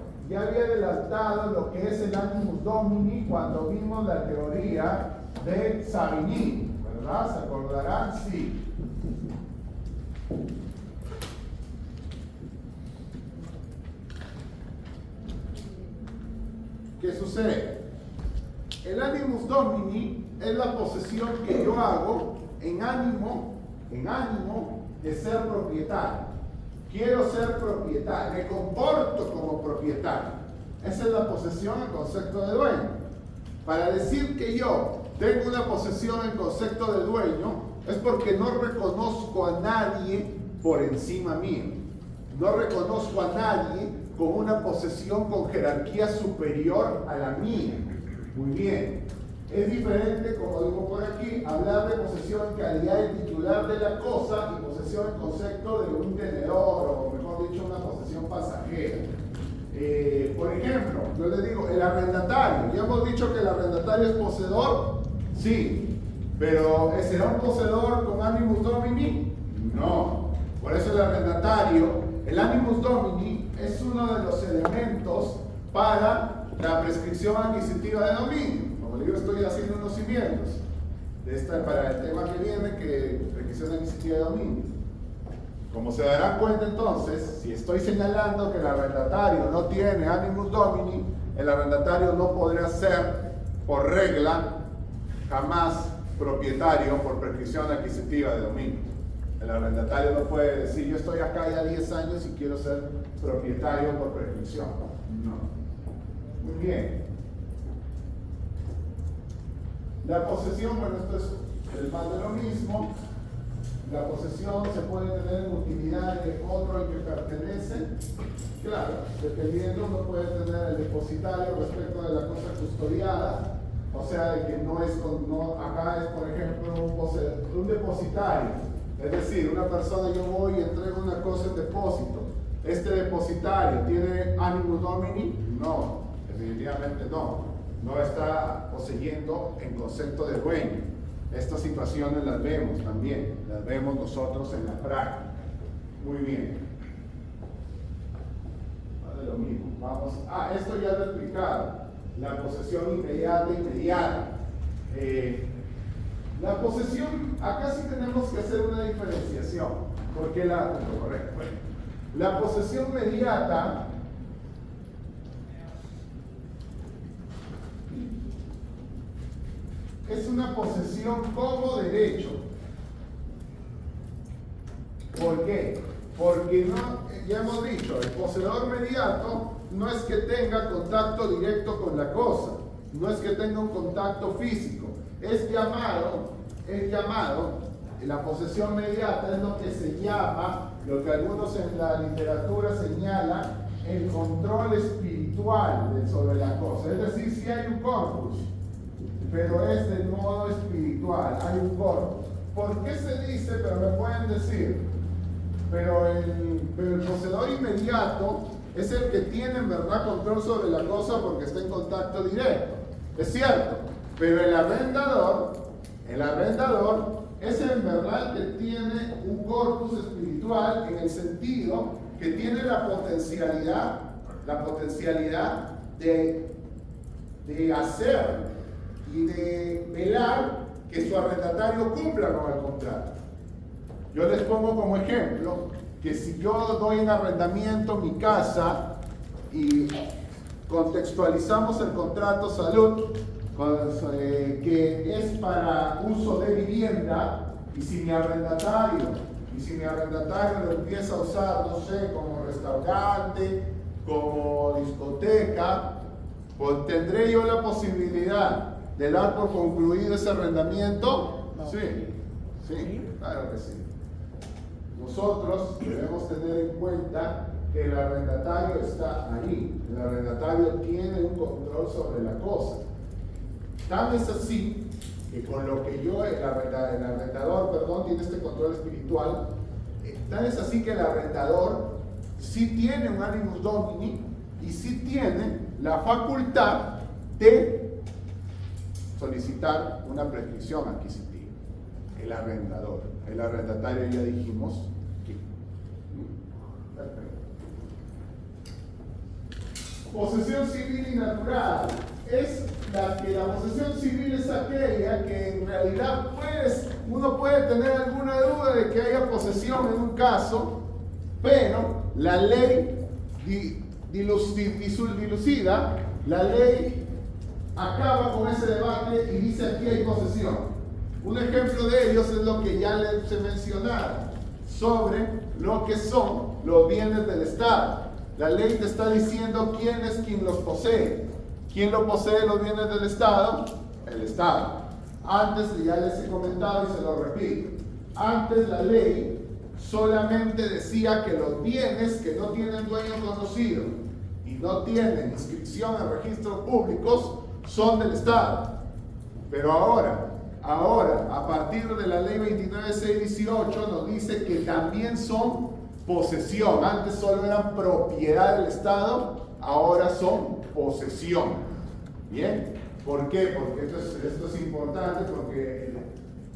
lo que es el animus domini cuando vimos la teoría de Savigny, ¿verdad? ¿Se acordarán? Sí. ¿Qué sucede? El animus domini es la posesión que yo hago en ánimo en ánimo de ser propietario. Quiero ser propietario, me comporto como propietario. Esa es la posesión en concepto de dueño. Para decir que yo tengo una posesión en concepto de dueño, es porque no reconozco a nadie por encima mío. No reconozco a nadie con una posesión con jerarquía superior a la mía. Muy bien. Es diferente, como digo por aquí, hablar de posesión en calidad de titular de la cosa y posesión en concepto de un tenedor, o mejor dicho, una posesión pasajera. Por ejemplo, yo le digo, el arrendatario. Ya hemos dicho que el arrendatario es poseedor. Sí, pero ¿será un poseedor con animus domini? No. Por eso el arrendatario, el animus domini es uno de los elementos para la prescripción adquisitiva de dominio. Como yo estoy haciendo unos cimientos para el tema que viene, que prescripción adquisitiva de dominio. Como se darán cuenta entonces, si estoy señalando que el arrendatario no tiene animus domini, el arrendatario no podrá ser, por regla, jamás propietario por prescripción adquisitiva de dominio. El arrendatario no puede decir, yo estoy acá ya 10 años y quiero ser propietario por prescripción. No. Muy bien. La posesión, bueno, esto es más de lo mismo. La posesión se puede tener en utilidad de otro al que pertenece. Claro, dependiendo, uno puede tener el depositario respecto de la cosa custodiada. O sea, de que no es, acá es, por ejemplo, un depositario. Es decir, una persona, yo voy y entrego una cosa en depósito. ¿Este depositario tiene animus domini? No, definitivamente no. No está poseyendo en concepto de dueño. Estas situaciones las vemos también, las vemos nosotros en la práctica. Muy bien. Vale, lo mismo. Vamos. Esto ya lo he explicado. La posesión inmediata. La posesión, acá sí tenemos que hacer una diferenciación. Porque la posesión inmediata es una posesión como derecho. ¿Por qué? Porque ya hemos dicho, el poseedor mediato no es que tenga contacto directo con la cosa, no es que tenga un contacto físico, es llamado, la posesión mediata es lo que se llama, lo que algunos en la literatura señalan, el control espiritual sobre la cosa. Es decir, si hay un corpus, pero es de modo espiritual, hay un corpus. ¿Por qué se dice, pero me pueden decir, pero el poseedor inmediato es el que tiene en verdad control sobre la cosa porque está en contacto directo? Es cierto, pero el arrendador es en verdad el que tiene un corpus espiritual en el sentido que tiene la potencialidad de hacer y de velar que su arrendatario cumpla con el contrato. Yo les pongo como ejemplo que si yo doy en arrendamiento mi casa y contextualizamos el contrato salud que es para uso de vivienda, y si mi arrendatario lo empieza a usar, no sé, como restaurante, como discoteca, pues tendré yo la posibilidad de dar por concluido ese arrendamiento. No. Sí, claro que sí. Nosotros debemos tener en cuenta que el arrendatario está ahí, el arrendatario tiene un control sobre la cosa. Tan es así que con lo que el arrendador, tiene este control espiritual, tan es así que el arrendador sí tiene un animus domini y sí tiene la facultad de solicitar una prescripción adquisitiva. El arrendatario ya dijimos que. Posesión civil y natural. La posesión civil es aquella que en realidad uno puede tener alguna duda de que haya posesión en un caso, pero la ley dilucida, la ley acaba con ese debate y dice aquí hay posesión. Un ejemplo de ellos es lo que ya les he mencionado sobre lo que son los bienes del Estado. La ley te está diciendo quién es quien los posee. ¿Quién lo posee los bienes del Estado? El Estado. Antes ya les he comentado y se lo repito. Antes la ley solamente decía que los bienes que no tienen dueño conocido y no tienen inscripción en registros públicos son del Estado. Pero ahora, a partir de la ley 29618 nos dice que también son posesión. Antes solo eran propiedad del Estado, ahora son posesión. ¿Bien? ¿Por qué? Porque esto es importante, porque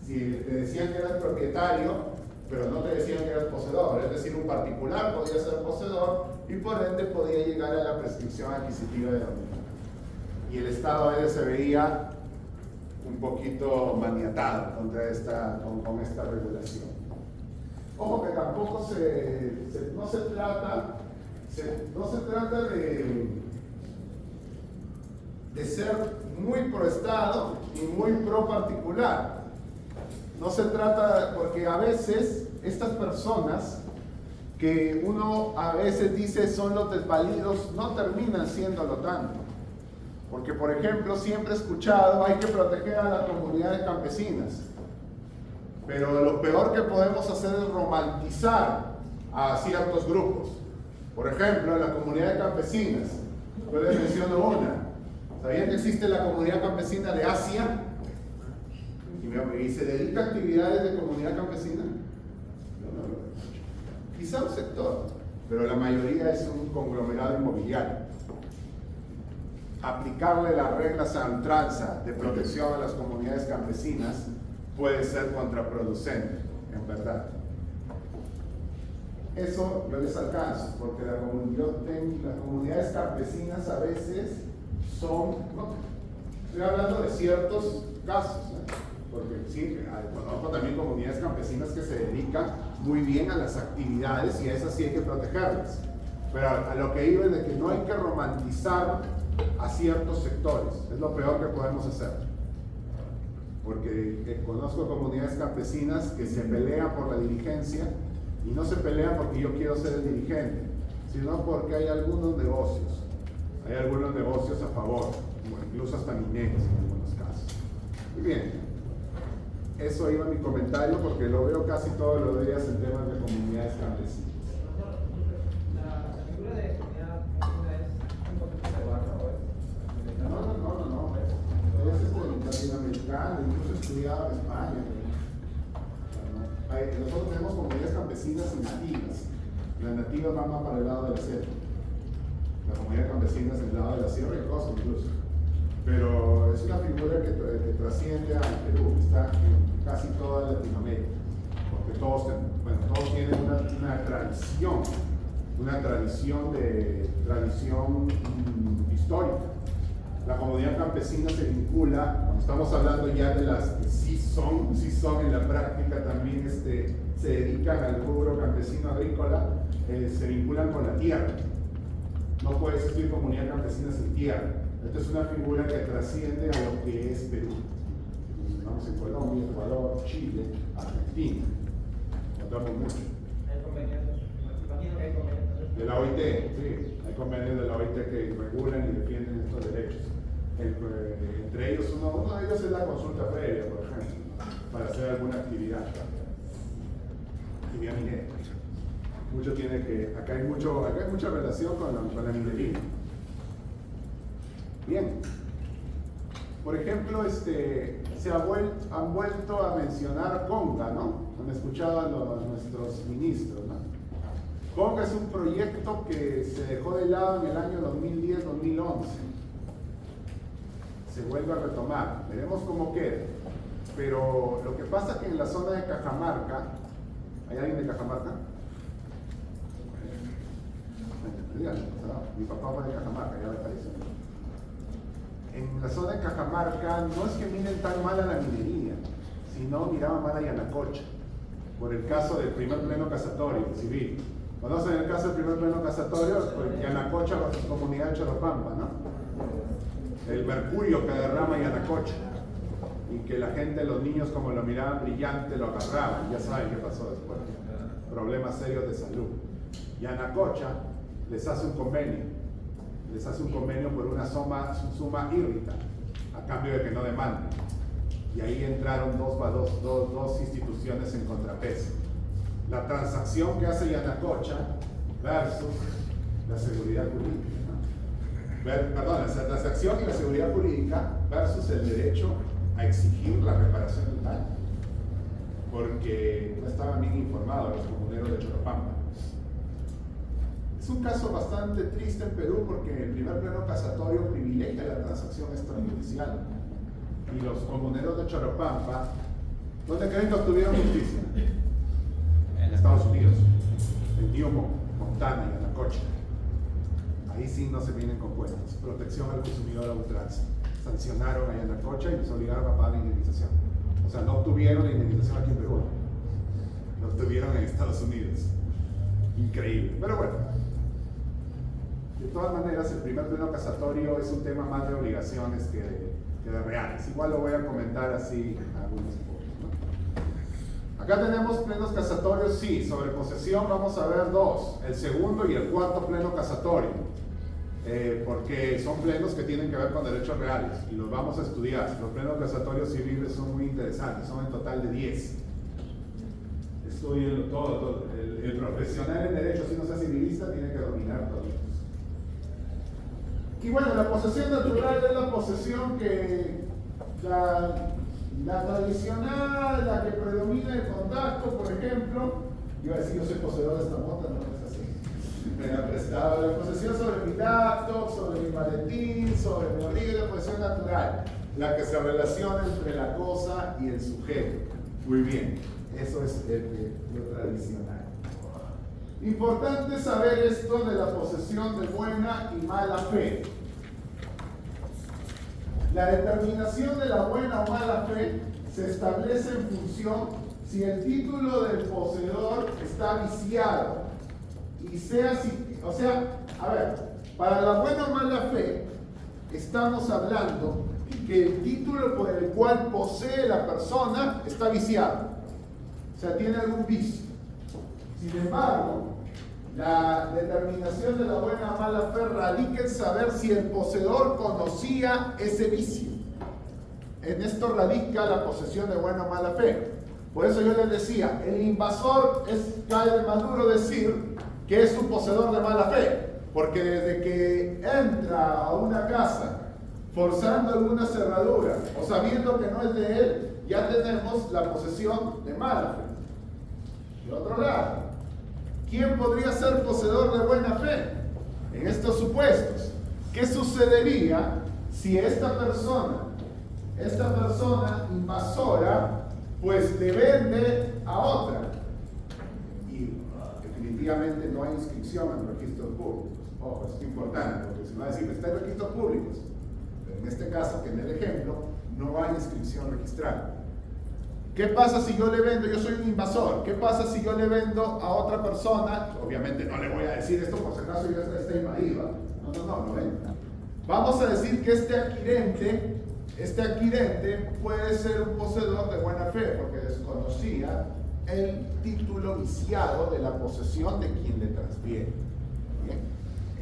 si te decían que eras propietario, pero no te decían que eras poseedor, es decir, un particular podía ser poseedor y por ende podía llegar a la prescripción adquisitiva de dominio. Y el Estado a veces se veía un poquito maniatado contra con esta regulación. Ojo que tampoco no se trata de ser muy pro Estado y muy pro particular. No se trata, porque a veces estas personas que uno a veces dice son los desvalidos no terminan siéndolo tanto. Porque, por ejemplo, siempre he escuchado hay que proteger a las comunidades campesinas. Pero lo peor que podemos hacer es romantizar a ciertos grupos. Por ejemplo, las comunidades campesinas. Yo les menciono una. ¿Sabían que existe la comunidad campesina de Asia? ¿Y se dedica a actividades de comunidad campesina? No. Quizá un sector, pero la mayoría es un conglomerado inmobiliario. Aplicarle las reglas a ultranza de protección a las comunidades campesinas puede ser contraproducente, en verdad. Eso yo les alcanzo, porque las comunidades campesinas a veces son, no, estoy hablando de ciertos casos, porque sí, conozco también comunidades campesinas que se dedican muy bien a las actividades y a esas sí hay que protegerlas. Pero a lo que iba es de que no hay que romantizar a ciertos sectores, es lo peor que podemos hacer. Porque conozco comunidades campesinas que se pelean por la dirigencia y no se pelean porque yo quiero ser el dirigente, sino porque hay algunos negocios a favor, incluso hasta mineros en algunos casos. Muy bien, eso iba mi comentario porque lo veo casi todos los días en temas de comunidades campesinas. La figura de comunidad es un concepto de barra, ¿o es? No. Es latinoamericano, incluso estudiado en España. Nosotros tenemos comunidades campesinas y nativas. Las nativas van más para el lado de la selva. La comunidad campesina es el lado de la sierra y el costa incluso. Pero es una figura que trasciende al Perú, está en casi toda Latinoamérica. Porque todos tienen una tradición histórica. La comunidad campesina se vincula, cuando estamos hablando ya de las que sí son en la práctica también se dedican al rubro campesino agrícola, se vinculan con la tierra. No puede existir comunidad campesina sin tierra. Esta es una figura que trasciende a lo que es Perú. Vamos en Colombia, Ecuador, Chile, Argentina. Notamos mucho. Hay convenios, imagino que hay convenios. De la OIT, sí, hay convenios de la OIT que regulan y defienden estos derechos. Entre ellos, uno de ellos es la consulta previa, por ejemplo, para hacer alguna actividad minera. Acá hay mucha relación con la minería. Bien. Por ejemplo, han vuelto a mencionar Conca, ¿no? Han escuchado a nuestros ministros, ¿no? Conca es un proyecto que se dejó de lado en el año 2010-2011. Se vuelve a retomar. Veremos cómo queda. Pero lo que pasa es que en la zona de Cajamarca, ¿hay alguien de Cajamarca? Mi papá fue de Cajamarca, ya me parece. En la zona de Cajamarca no es que miren tan mal a la minería, sino miraban mal a Yanacocha, por el caso del primer pleno casatorio civil. ¿Conocen el caso del primer pleno casatorio? Pues Yanacocha versus comunidad de Choropampa, ¿no? El mercurio que derrama Yanacocha. y que la gente, los niños como lo miraban brillante, lo agarraban. Ya saben qué pasó después. Problemas serios de salud. Y Anacocha les hace un convenio. Les hace un convenio por una suma írrita, a cambio de que no demanden. Y ahí entraron dos instituciones en contrapeso. La transacción que hace Yanacocha versus la seguridad jurídica. Perdón, la transacción y la seguridad jurídica versus el derecho a exigir la reparación del daño. Porque no estaban bien informados los comuneros de Choropampa. Es un caso bastante triste en Perú porque el primer pleno casatorio privilegia la transacción extrajudicial. Y los comuneros de Choropampa, ¿dónde creen que obtuvieron justicia? En Estados Unidos, en Newmont, Montana y Anacocha. Ahí sí no se vienen con cuentos. Protección al consumidor a ultranza. Sancionaron a Anacocha y les obligaron a pagar la indemnización. O sea, no obtuvieron la indemnización aquí en Perú, lo obtuvieron en Estados Unidos. Increíble. Pero bueno, de todas maneras, el primer pleno casatorio es un tema más de obligaciones que de reales. Igual lo voy a comentar así algunos puntos, ¿no? Acá tenemos plenos casatorios, sí, sobre posesión vamos a ver dos, el segundo y el cuarto pleno casatorio, porque son plenos que tienen que ver con derechos reales y los vamos a estudiar. Los plenos casatorios civiles son muy interesantes, son en total de 10. Estudienlo todo. El profesional en derecho, si no sea civilista, tiene que dominar todo eso. Y bueno, la posesión natural es la posesión que la tradicional, la que predomina el contacto, por ejemplo. Iba a decir, yo soy poseedor de esta moto, no es así. Me ha prestado la posesión sobre mi laptop, sobre mi maletín, sobre mi abrigo, la posesión natural. La que se relaciona entre la cosa y el sujeto. Muy bien, eso es lo tradicional. Importante saber esto de la posesión de buena y mala fe. La determinación de la buena o mala fe se establece en función si el título del poseedor está viciado y para la buena o mala fe estamos hablando que el título por el cual posee la persona está viciado, o sea, tiene algún vicio. Sin embargo, la determinación de la buena o mala fe radica en saber si el poseedor conocía ese vicio. En esto radica la posesión de buena o mala fe. Por eso yo les decía, el invasor cae de maduro decir que es un poseedor de mala fe, porque desde que entra a una casa forzando alguna cerradura o sabiendo que no es de él, ya tenemos la posesión de mala fe. De otro lado, ¿quién podría ser poseedor de buena fe? En estos supuestos, ¿qué sucedería si esta persona invasora, pues le vende a otra? Y definitivamente no hay inscripción en los registros públicos. Ojo, es importante, porque si no va a decir, está en registros públicos. Pero en este caso, que en el ejemplo, no hay inscripción registrada. ¿Qué pasa si yo le vendo? Yo soy un invasor. ¿Qué pasa si yo le vendo a otra persona? Obviamente no le voy a decir esto por si acaso ya está invadida. No vendo. Vamos a decir que este adquirente puede ser un poseedor de buena fe porque desconocía el título viciado de la posesión de quien le transfiere. Bien,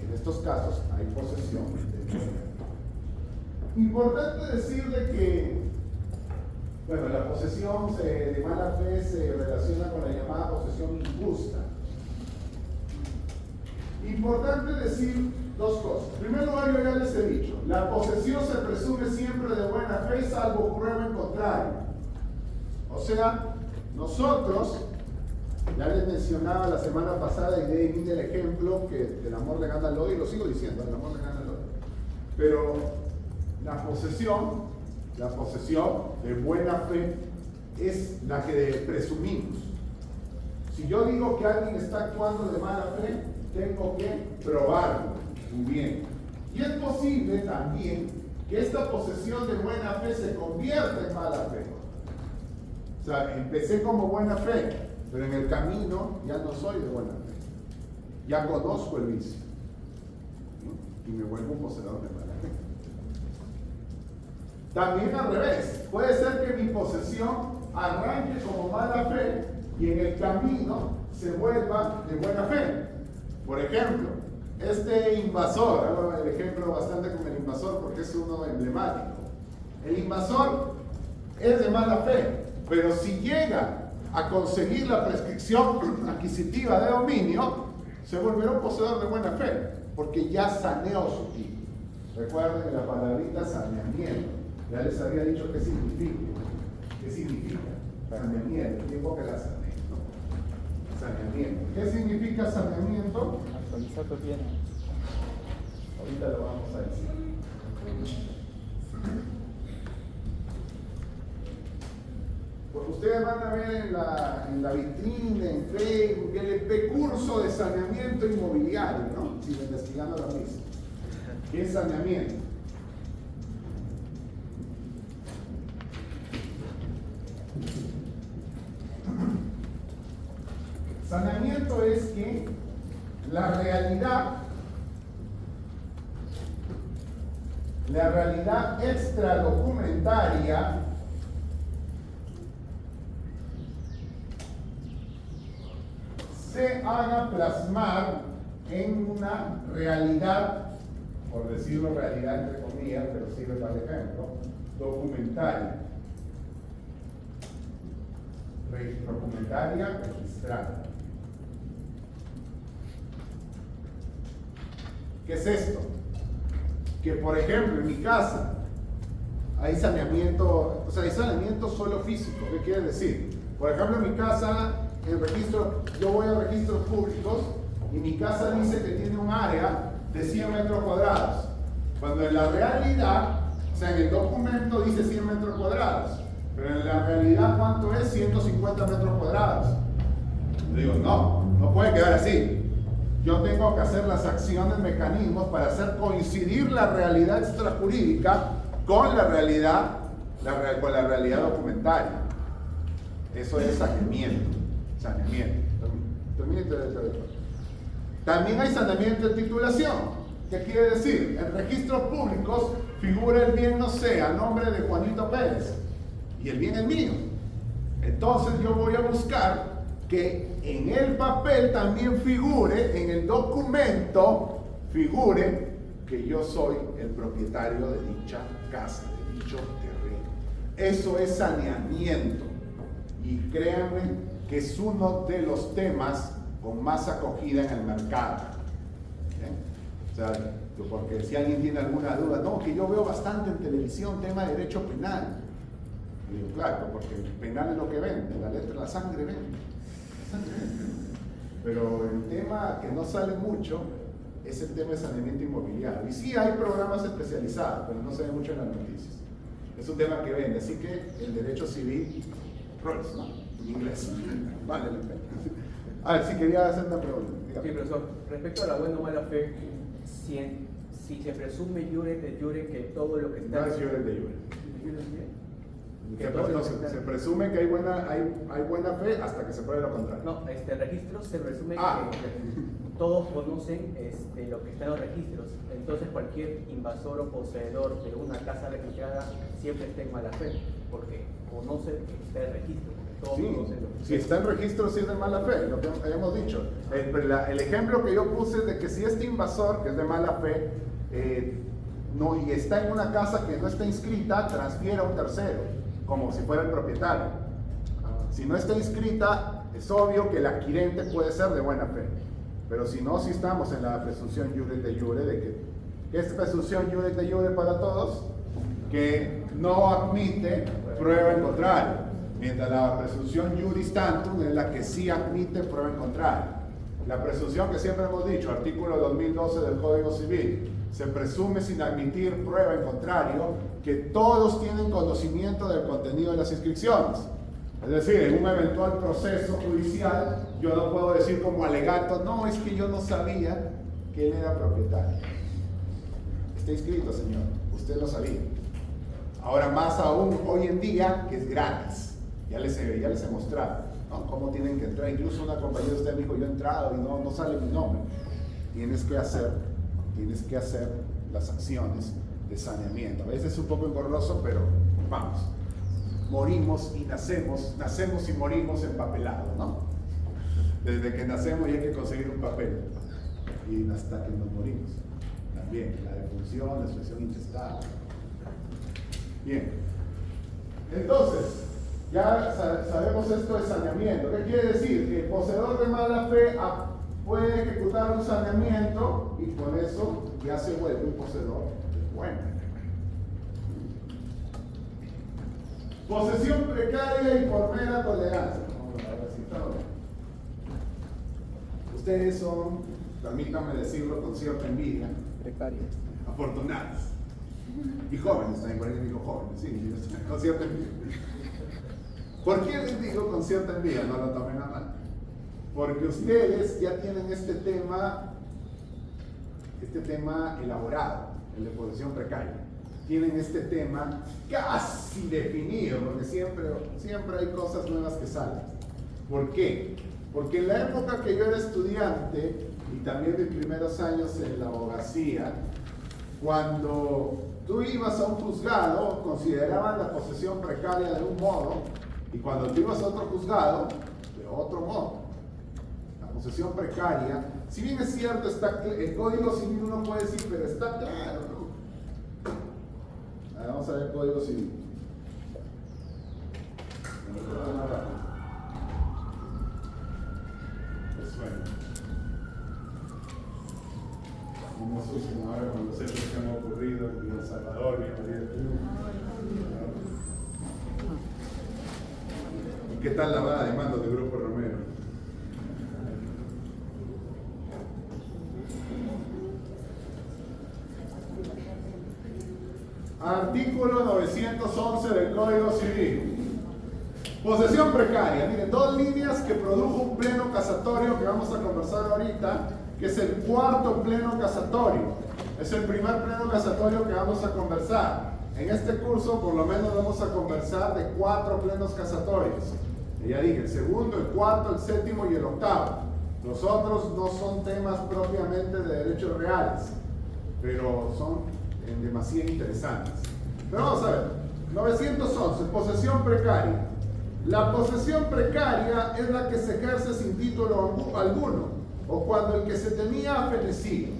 en estos casos hay posesión de buena fe. Importante decir de que la posesión de mala fe se relaciona con la llamada posesión injusta. Importante decir dos cosas. En primer lugar, yo ya les he dicho, la posesión se presume siempre de buena fe, salvo prueba en contrario. O sea, nosotros, ya les mencionaba la semana pasada y de ahí vine el ejemplo que el amor le gana al odio, y lo sigo diciendo, el amor le gana al odio. Pero la posesión de buena fe es la que presumimos. Si yo digo que alguien está actuando de mala fe, tengo que probarlo. Muy bien. Y es posible también que esta posesión de buena fe se convierta en mala fe. O sea, empecé como buena fe, pero en el camino ya no soy de buena fe. Ya conozco el vicio, ¿no? Y me vuelvo un poseedor de mala fe. También al revés, puede ser que mi posesión arranque como mala fe y en el camino se vuelva de buena fe. Por ejemplo, este invasor, hago el ejemplo bastante con el invasor porque es uno emblemático. El invasor es de mala fe, pero si llega a conseguir la prescripción adquisitiva de dominio, se volverá un poseedor de buena fe, porque ya saneó su título. Recuerden la palabrita saneamiento. Ya les había dicho qué significa. ¿Qué significa? Saneamiento, el tiempo que la saneé. Saneamiento. ¿Qué significa saneamiento? Actualizar tu bien. Ahorita lo vamos a decir. Porque ustedes van a ver en la vitrina, en Facebook, el curso de saneamiento inmobiliario, ¿no? Sigo investigando lo mismo. ¿Qué es saneamiento? Saneamiento es que la realidad extradocumentaria se haga plasmar en una realidad, por decirlo realidad entre comillas, pero sirve para el ejemplo, documentaria. Documentaria registrada. ¿Qué es esto? Que por ejemplo en mi casa hay saneamiento, o sea, hay saneamiento solo físico. ¿Qué quiere decir? Por ejemplo en mi casa, yo voy a registros públicos y mi casa dice que tiene un área de 100 metros cuadrados. Cuando en la realidad, o sea, en el documento dice 100 metros cuadrados, pero en la realidad, ¿cuánto es? 150 metros cuadrados. Le digo, no puede quedar así. Yo tengo que hacer las acciones, mecanismos para hacer coincidir la realidad extrajurídica con la realidad documentaria. Eso es saneamiento. También hay saneamiento de titulación. ¿Qué quiere decir? En registros públicos figura el bien, no sé, a nombre de Juanito Pérez, y el bien es mío. Entonces yo voy a buscar que en el papel también figure, en el documento, figure que yo soy el propietario de dicha casa, de dicho terreno. Eso es saneamiento. Y créanme que es uno de los temas con más acogida en el mercado. ¿Bien? O sea, porque si alguien tiene alguna duda, no, que yo veo bastante en televisión tema de derecho penal. Y digo, claro, porque el penal es lo que vende, la sangre vende. Pero el tema que no sale mucho es el tema de saneamiento inmobiliario. Y sí hay programas especializados, pero no se ve mucho en las noticias. Es un tema que vende, así que el derecho civil, Rolls, ¿no? En inglés. Vale la pena. A ver, si quería hacer una pregunta. Dígame. Sí, profesor. Respecto a la buena o mala fe, si se presume iure de jure que todo lo que está... No es iure de jure. Se presume que hay buena fe hasta que se pruebe lo contrario. No, el registro se presume que ok. todos conocen lo que está en los registros. Entonces cualquier invasor o poseedor de una casa registrada siempre está en mala fe, porque conoce que está en registro. Todos conocen lo que si está en registro sí es de mala fe, lo que habíamos dicho. El ejemplo que yo puse es de que si este invasor, que es de mala fe, y está en una casa que no está inscrita, transfiere a un tercero, como si fuera el propietario. Si no está inscrita, es obvio que el adquirente puede ser de buena fe. Pero si no, si estamos en la presunción iure de jure, de que es presunción iure de jure para todos, que no admite prueba en contrario. Mientras la presunción juris tantum es la que sí admite prueba en contrario. La presunción que siempre hemos dicho, artículo 2012 del Código Civil, se presume sin admitir prueba en contrario que todos tienen conocimiento del contenido de las inscripciones. Es decir, en un eventual proceso judicial, yo no puedo decir como alegato, no, es que yo no sabía que él era propietario. Está inscrito, señor, usted lo sabía. Ahora más aún, hoy en día, que es gratis. Ya les he mostrado, ¿no? Cómo tienen que entrar. Incluso una compañera de usted me dijo, yo he entrado y no sale mi nombre. Tienes que hacer las acciones de saneamiento. A veces es un poco engorroso, pero vamos. Morimos y nacemos y morimos empapelados, ¿no? Desde que nacemos y hay que conseguir un papel. Y hasta que nos morimos. También, la defunción, la expresión intestal. Bien. Entonces, ya sabemos esto de saneamiento. ¿Qué quiere decir? Que el poseedor de mala fe puede ejecutar un saneamiento y con eso ya se vuelve un poseedor bueno. Posesión precaria y por mera tolerancia. Vamos a ver si está bien. Ustedes son, permítanme decirlo con cierta envidia, Precario. afortunados. Y jóvenes también, por ahí digo jóvenes, sí, con cierta envidia. ¿Por qué les digo con cierta envidia? No lo tomen a mal. Porque ustedes ya tienen este tema elaborado, el de posesión precaria. Tienen este tema casi definido, porque siempre hay cosas nuevas que salen. ¿Por qué? Porque en la época que yo era estudiante, y también mis primeros años en la abogacía, cuando tú ibas a un juzgado, consideraban la posesión precaria de un modo, y cuando tú ibas a otro juzgado, de otro modo. La posesión precaria, si bien es cierto, el Código Civil uno puede decir, pero está claro, ¿no? Vamos a ver el Código Civil. Pues bueno. No sé ahora con los hechos que han ocurrido en El Salvador y en María del Perú. ¿Y qué tal la lavada de mando del Grupo Romero? Artículo 911 del Código Civil. Posesión precaria. Miren, dos líneas que produjo un pleno casatorio que vamos a conversar ahorita, que es el cuarto pleno casatorio. Es el primer pleno casatorio que vamos a conversar. En este curso, por lo menos, vamos a conversar de 4 plenos casatorios. Y ya dije, el segundo, el cuarto, el séptimo y el octavo. Los otros no son temas propiamente de derechos reales, pero son demasiado interesantes. Pero vamos a ver, 911, posesión precaria. La posesión precaria es la que se ejerce sin título alguno, o cuando el que se tenía ha fenecido.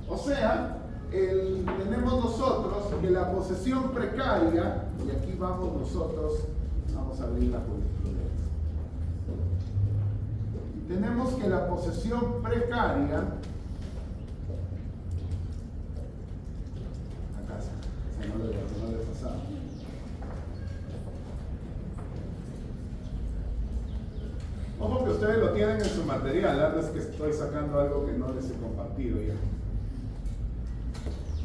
O sea, tenemos nosotros que la posesión precaria, y aquí vamos nosotros, vamos a abrir la jurisprudencia. Tenemos que la posesión precaria, no le pasaba. Ojo que ustedes lo tienen en su material, la verdad es que estoy sacando algo que no les he compartido ya.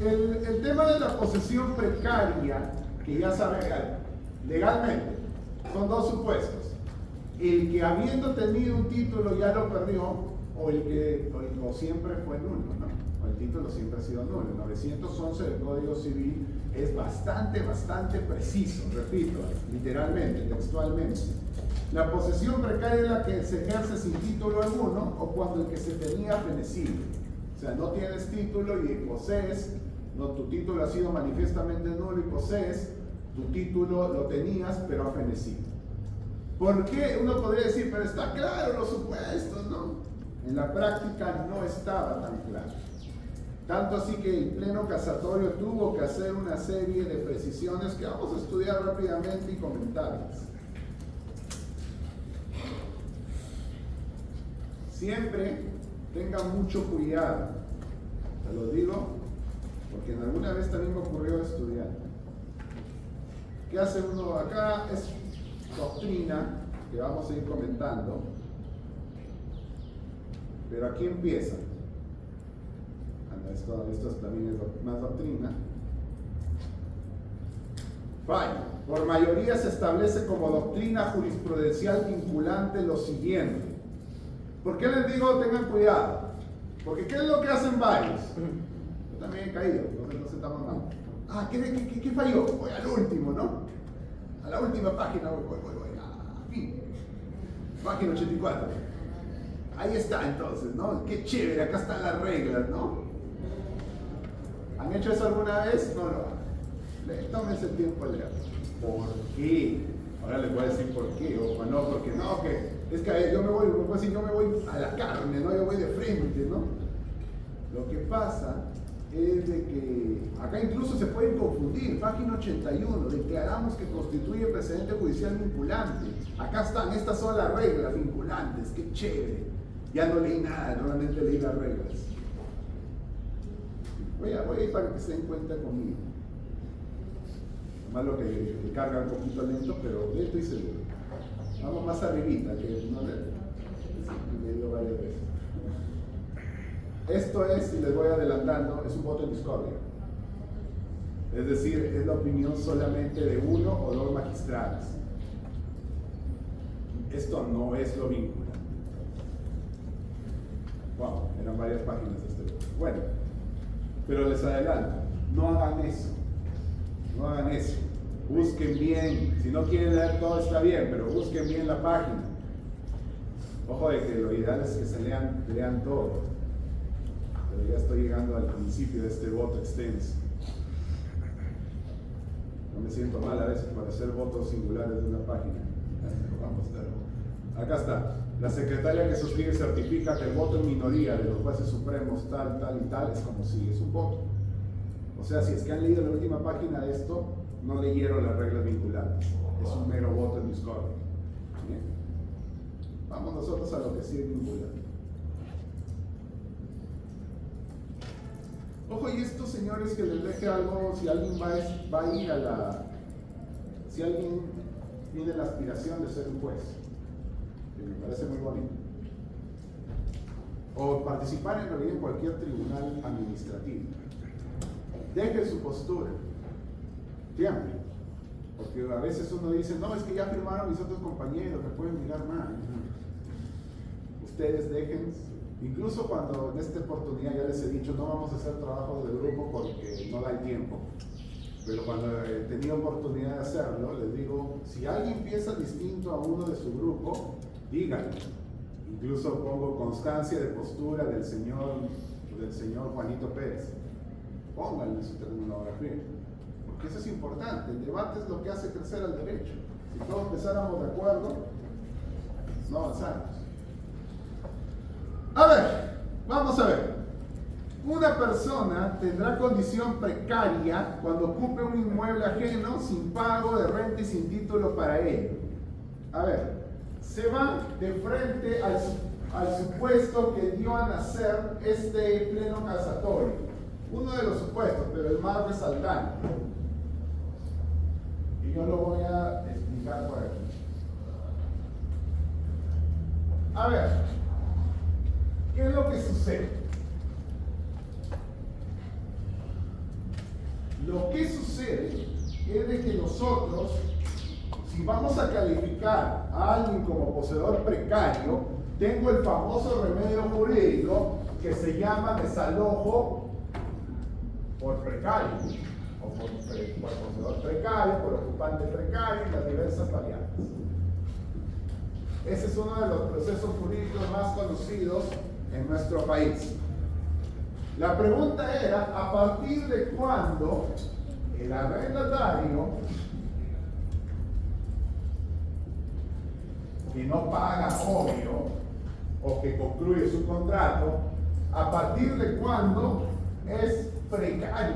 El tema de la posesión precaria, que ya saben legalmente, son dos supuestos. El que habiendo tenido un título ya lo perdió, o siempre fue nulo, ¿no? El título siempre ha sido nulo. El 911 del Código Civil es bastante preciso, repito, literalmente, textualmente. La posesión precaria es la que se ejerce sin título alguno o cuando el que se tenía ha fenecido. O sea, no tienes título y posees, tu título ha sido manifiestamente nulo y posees, tu título lo tenías pero ha fenecido. ¿Por qué? Uno podría decir, pero está claro los supuestos, ¿no? En la práctica no estaba tan claro. Tanto así que el pleno casatorio tuvo que hacer una serie de precisiones que vamos a estudiar rápidamente y comentarlas. Siempre tengan mucho cuidado, te lo digo, porque en alguna vez también me ocurrió estudiar. ¿Qué hace uno acá? Es doctrina que vamos a ir comentando, pero aquí empieza. Esto también es más doctrina. Falla. Por mayoría se establece como doctrina jurisprudencial vinculante lo siguiente. ¿Por qué les digo tengan cuidado? Porque ¿qué es lo que hacen varios? Yo también he caído, no se está mal. Ah, ¿qué falló? Voy al último, ¿no? A la última página voy. Fin. Página 84. Ahí está entonces, ¿no? Qué chévere, acá están las reglas, ¿no? ¿Han hecho eso alguna vez? No lo hagan. Tómense el tiempo de leer. ¿Por qué? Ahora les voy a decir por qué. O no, porque no, que es que yo me voy, como decir, yo me voy a la carne, ¿no? Yo voy de frente, ¿no? Lo que pasa es de que acá incluso se pueden confundir. Página 81, declaramos que constituye precedente judicial vinculante. Acá están, estas son las reglas vinculantes, qué chévere. Ya no leí nada, normalmente leí las reglas. Voy a ir para que se den cuenta conmigo. Más lo que carga un poquito lento, pero lento y seguro. Vamos más arribita, que no le dio varias veces. Esto es, y les voy adelantando, es un voto en discordia. Es decir, es la opinión solamente de uno o dos magistrados. Esto no es lo vinculante. Wow, eran varias páginas de este voto. Bueno, pero les adelanto, no hagan eso. No hagan eso. Busquen bien. Si no quieren leer todo está bien, pero busquen bien la página. Ojo de que lo ideal es que se lean todo. Pero ya estoy llegando al principio de este voto extenso. No me siento mal a veces para hacer votos singulares de una página. Vamos a verlo. Acá está. La secretaria que suscribe certifica que el voto en minoría de los jueces supremos tal, tal y tal es como sigue, es un voto. O sea, si es que han leído la última página de esto, no leyeron las reglas vinculantes. Es un mero voto en discordia. Bien. Vamos nosotros a lo que sí es vinculante. Ojo, y estos señores que les deje algo, si alguien va a ir a la... Si alguien tiene la aspiración de ser un juez, que me parece muy bonito, o participar en realidad en cualquier tribunal administrativo, deje su postura, siempre, porque a veces uno dice, no, es que ya firmaron mis otros compañeros, me pueden mirar mal. Ustedes dejen, incluso cuando en esta oportunidad ya les he dicho, no vamos a hacer trabajo de grupo porque no da el tiempo, pero cuando he tenido oportunidad de hacerlo, les digo, si alguien piensa distinto a uno de su grupo, díganlo. Incluso pongo constancia de postura del señor Juanito Pérez. Pónganlo en su terminología, porque eso es importante. El debate es lo que hace crecer al derecho. Si todos empezáramos de acuerdo, no avanzamos. A ver, vamos a ver. Una persona tendrá condición precaria cuando ocupe un inmueble ajeno sin pago de renta y sin título para ello. A ver, se va de frente al supuesto que dio a nacer este pleno casatorio. Uno de los supuestos, pero el más resaltante. Y yo lo voy a explicar por aquí. A ver, ¿qué es lo que sucede? Lo que sucede es de que nosotros, si vamos a calificar a alguien como poseedor precario, tengo el famoso remedio jurídico que se llama desalojo por precario, o por poseedor precario, por ocupante precario, y las diversas variantes. Ese es uno de los procesos jurídicos más conocidos en nuestro país. La pregunta era, ¿a partir de cuándo el arrendatario que no paga obvio o que concluye su contrato, a partir de cuándo es precario?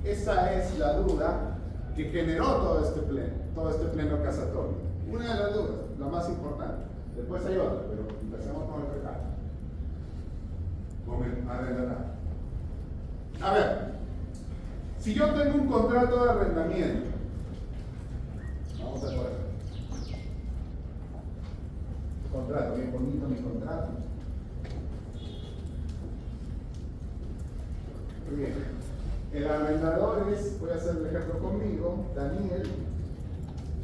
Esa es la duda que generó todo este pleno casatorio. Una de las dudas, la más importante. Después hay otra, pero empecemos con el precario, con el arrendatario. A ver, si yo tengo un contrato de arrendamiento, vamos a ver. Contrato, bien bonito mi contrato. Muy bien. El arrendador es, voy a hacer el ejemplo conmigo, Daniel,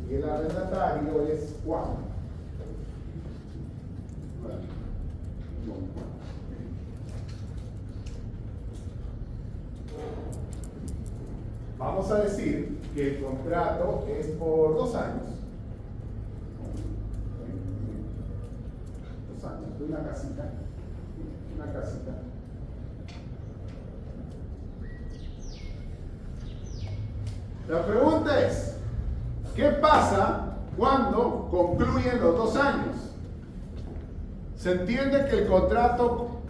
y el arrendatario es Juan. Vamos a decir que el contrato es por 2 años. 2 años. de una casita. Una casita. La pregunta es, ¿qué pasa cuando concluyen los 2 años? Se entiende que el contrato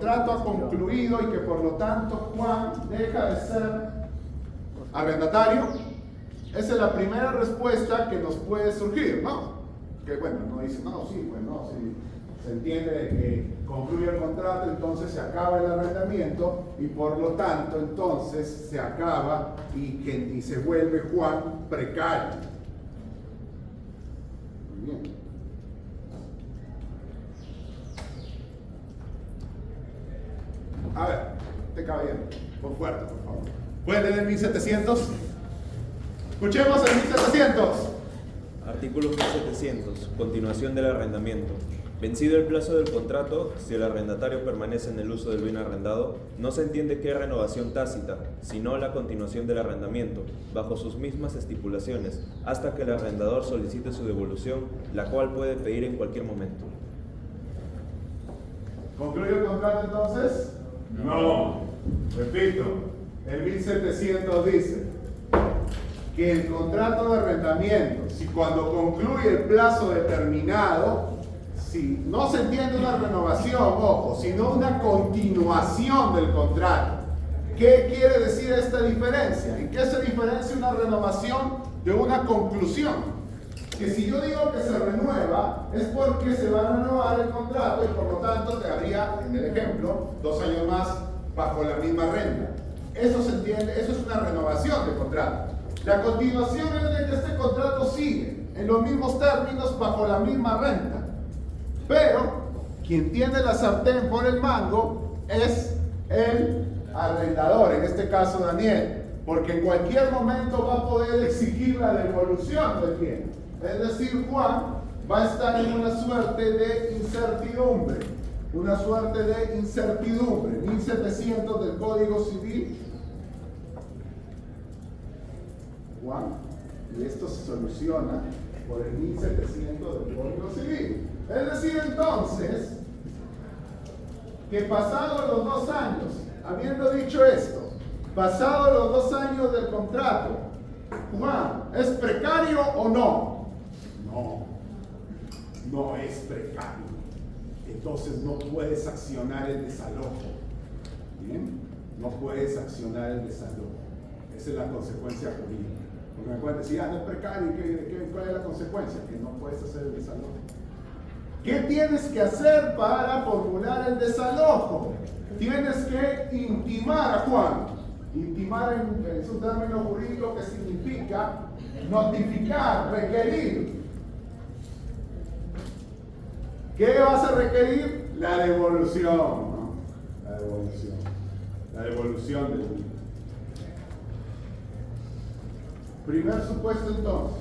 ha concluido y que por lo tanto Juan deja de ser arrendatario. Esa es la primera respuesta que nos puede surgir, ¿no? Que bueno, no dice, no, sí, pues no, sí. Se entiende de que concluye el contrato, entonces se acaba el arrendamiento y por lo tanto entonces se acaba y se vuelve Juan precario. Muy bien. A ver, este caballero, por fuerte, por favor. ¿Puede leer 1700? Escuchemos el 1700. Artículo 1700. Continuación del arrendamiento. Vencido el plazo del contrato, si el arrendatario permanece en el uso del bien arrendado, no se entiende que es renovación tácita, sino la continuación del arrendamiento, bajo sus mismas estipulaciones, hasta que el arrendador solicite su devolución, la cual puede pedir en cualquier momento. ¿Concluye el contrato entonces? No. Repito, el 1700 dice que el contrato de arrendamiento, si cuando concluye el plazo determinado, si no se entiende una renovación, ojo, sino una continuación del contrato. ¿Qué quiere decir esta diferencia? ¿En qué se diferencia una renovación de una conclusión? Que si yo digo que se renueva, es porque se va a renovar el contrato y por lo tanto te haría, en el ejemplo, 2 años más bajo la misma renta. Eso se entiende, eso es una renovación de contrato. La continuación es de que este contrato sigue en los mismos términos bajo la misma renta. Pero quien tiene la sartén por el mango es el arrendador, en este caso Daniel, porque en cualquier momento va a poder exigir la devolución del bien. Es decir, Juan va a estar en una suerte de incertidumbre. Una suerte de incertidumbre. 1700 del Código Civil. Juan, y esto se soluciona por el 1700 del Código Civil. Es decir, entonces, que pasados los 2 años, habiendo dicho esto, pasados los 2 años del contrato, Juan, ¿es precario o no? No, no es precario. Entonces no puedes accionar el desalojo. ¿Bien? No puedes accionar el desalojo. Esa es la consecuencia jurídica. Porque me pueden decir, no es precario, ¿cuál es la consecuencia? Que no puedes hacer el desalojo. ¿Qué tienes que hacer para formular el desalojo? Tienes que intimar a Juan. Intimar es un término jurídico que significa notificar, requerir. ¿Qué vas a requerir? La devolución, ¿no? La devolución. La devolución del bien. Primer supuesto entonces.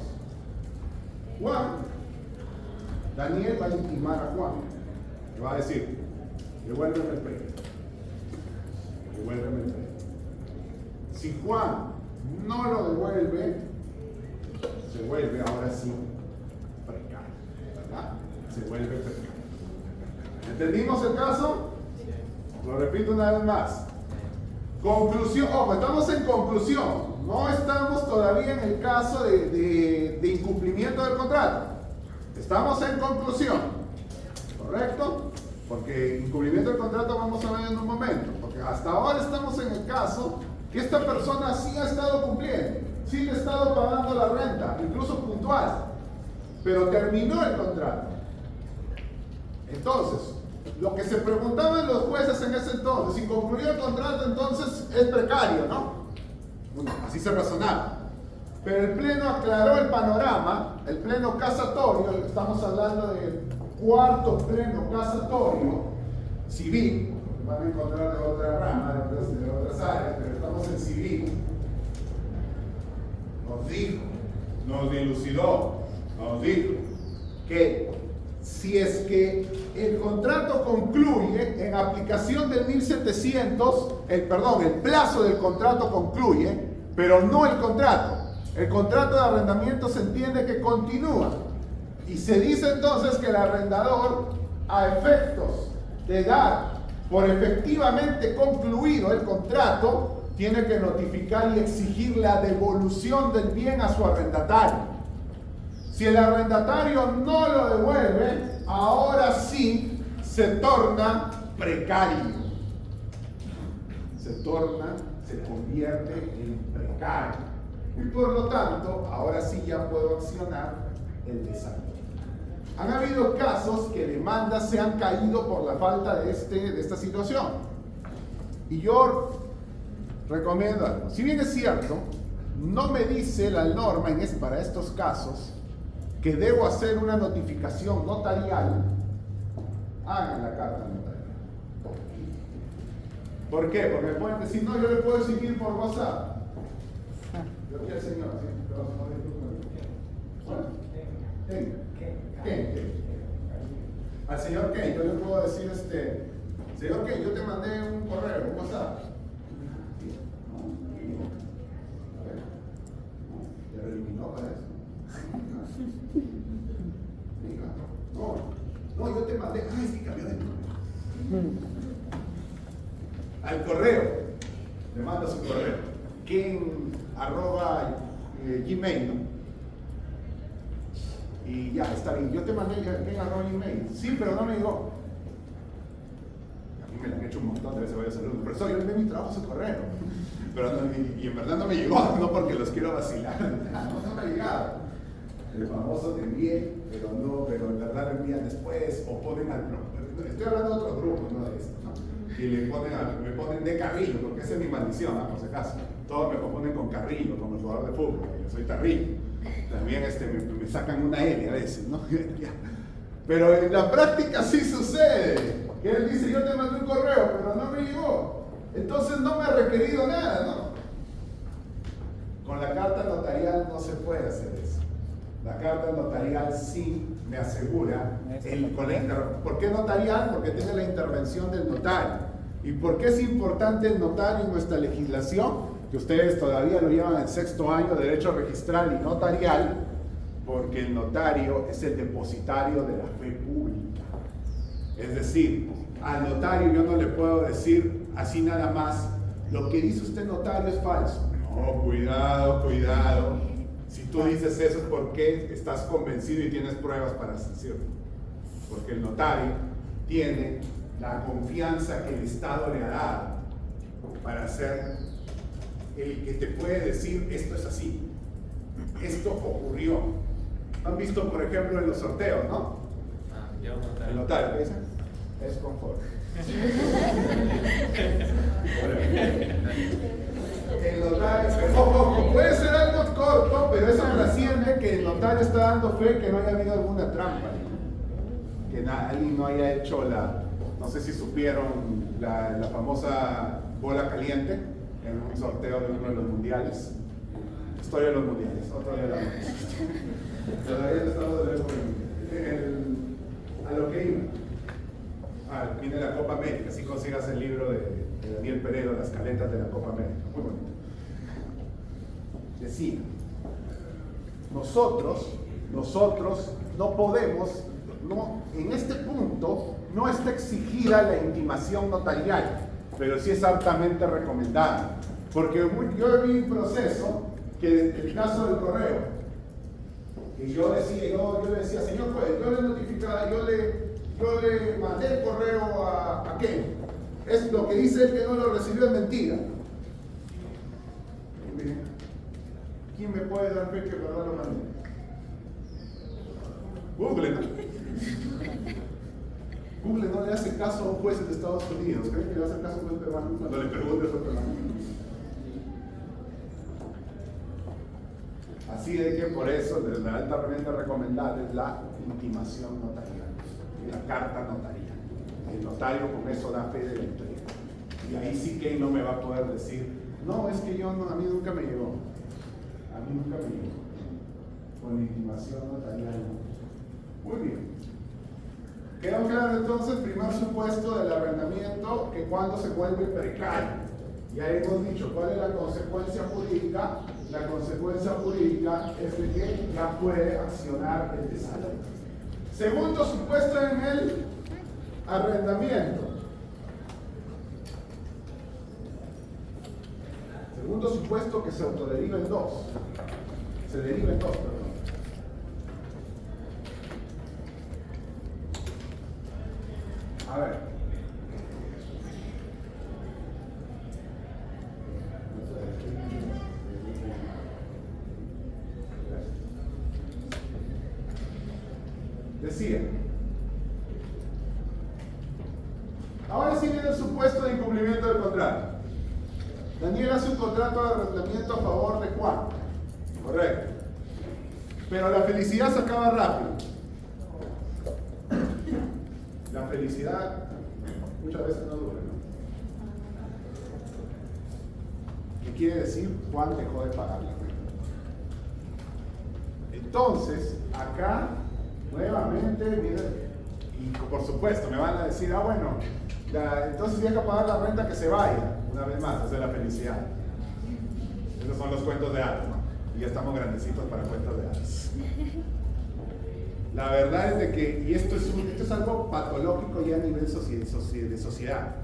Daniel va a intimar a Juan. Le va a decir, devuélveme el préstamo. Devuélveme el préstamo. Si Juan no lo devuelve, se vuelve ahora sí precario, ¿verdad? Se vuelve precario. ¿Entendimos el caso? Lo repito una vez más. Conclusión, ojo, estamos en conclusión. No estamos todavía en el caso de incumplimiento del contrato. Estamos en conclusión. ¿Correcto? Porque incumplimiento del contrato vamos a ver en un momento. Porque hasta ahora estamos en el caso que esta persona sí ha estado cumpliendo. Sí le ha estado pagando la renta, incluso puntual. Pero terminó el contrato. Entonces, lo que se preguntaban los jueces en ese entonces, si concluyó el contrato, entonces es precario, ¿no? Bueno, así se razonaba. Pero el Pleno aclaró el panorama, el Pleno casatorio, estamos hablando del 4º Pleno casatorio civil, van a encontrar de otra rama, de otras áreas, pero estamos en civil. Nos dijo, nos dilucidó, nos dijo que si es que el contrato concluye en aplicación del 1700, el plazo del contrato concluye, pero no el contrato. El contrato de arrendamiento se entiende que continúa. Y se dice entonces que el arrendador a efectos de dar por efectivamente concluido el contrato, tiene que notificar y exigir la devolución del bien a su arrendatario. Si el arrendatario no lo devuelve, ahora sí se torna precario. Se convierte en precario. Y por lo tanto, ahora sí ya puedo accionar el desalojo. Han habido casos que demandas se han caído por la falta de esta situación. Y yo recomiendo algo. Si bien es cierto, no me dice la norma para estos casos que debo hacer una notificación notarial, hagan la carta notarial. ¿Por qué? Porque me pueden decir, no, yo le puedo exigir por WhatsApp. Yo aquí al señor, ¿sí? ¿Qué? Al señor Ken, yo le puedo decir, señor Ken, yo te mandé un correo, un WhatsApp. ¿Ya lo eliminó para eso? No, yo te mandé, es que cambió de nombre. Al correo, le manda su correo, ken@gmail, ¿no? Y ya, está bien, yo te mandé ken@gmail, sí, pero no me llegó. A mí me lo han hecho un montón de veces, varios saludos, pero eso yo le envié mi trabajo a su correo, pero no, y en verdad no me llegó, no porque los quiero vacilar, no me ha llegado. El famoso te envié, pero en verdad lo envían después, o ponen estoy hablando de otros grupos, no de esto, ¿no? Y me ponen de Carrillo, porque esa es mi maldición, por si acaso. Todos me confunden con Carrillo, como el jugador de fútbol, yo soy Carrillo. También me sacan una L a veces, ¿no? Pero en la práctica sí sucede, que él dice, yo te mandé un correo, pero no me llegó. Entonces no me ha requerido nada, ¿no? Con la carta notarial no se puede hacer eso. La carta notarial sí me asegura, ¿por qué notarial? Porque tiene la intervención del notario. ¿Y por qué es importante el notario en nuestra legislación? Que ustedes todavía lo llevan en sexto año de derecho registral y notarial, porque el notario es el depositario de la fe pública. Es decir, al notario yo no le puedo decir así nada más, lo que dice usted notario es falso. No, cuidado. Si tú dices eso es porque estás convencido y tienes pruebas para decirlo. Porque el notario tiene la confianza que el Estado le ha dado para ser el que te puede decir esto es así, esto ocurrió. ¿Han visto, por ejemplo, en los sorteos, no? El notario, ¿qué dice? Es conforme. El notario, ojo, puede ser algo corto, pero eso trasciende que el notario está dando fe que no haya habido alguna trampa, que alguien no haya hecho no sé si supieron la famosa bola caliente en un sorteo de uno de los mundiales. Historia de los mundiales, otro día la todavía no estamos a lo que iba. Viene la Copa América, si consigas el libro de Daniel Peredo, Las caletas de la Copa América, muy bonito. Decía, nosotros no podemos, en este punto no está exigida la intimación notarial, pero sí es altamente recomendada, porque yo vi un proceso que en el caso del correo, y yo le decía, señor juez, yo le notificaba, yo le mandé el correo a Ken, es lo que dice él que no lo recibió es mentira. ¿Quién me puede dar fe que el verdad lo mandé? Google, ¿no? Google no le hace caso a un juez de Estados Unidos. ¿Creen que le hace caso a un juez peruano cuando le pregunte a su peruano? Así de que por eso la altamente recomendable es la intimación notarial, la carta notarial. El notario con eso da fe de la entrega. Y ahí sí que no me va a poder decir, no, es que a mí nunca me llegó. A mí nunca me llegó. Con la intimación notarial. Muy bien. Quedó claro entonces el primer supuesto del arrendamiento, que cuando se vuelve precario. Ya hemos dicho cuál es la consecuencia jurídica. La consecuencia jurídica es de que ya puede accionar el desalojo. Segundo supuesto en el Arrendamiento. Segundo supuesto que se autoderiva en dos. Se deriva en dos, perdón. A ver. Decía. Ahora sí viene el supuesto de incumplimiento del contrato. Daniel hace un contrato de arrendamiento a favor de Juan. Correcto. Pero la felicidad se acaba rápido. La felicidad muchas veces no dura, ¿no? ¿Qué quiere decir? Juan dejó de pagar la renta. Entonces, acá, nuevamente, miren, y por supuesto, me van a decir, bueno, entonces deja pagar la renta, que se vaya. Una vez más, esa es la felicidad. Esos son los cuentos de hadas, ¿no? Y ya estamos grandecitos para cuentos de hadas. La verdad es de que, y esto es algo patológico ya a nivel de sociedad.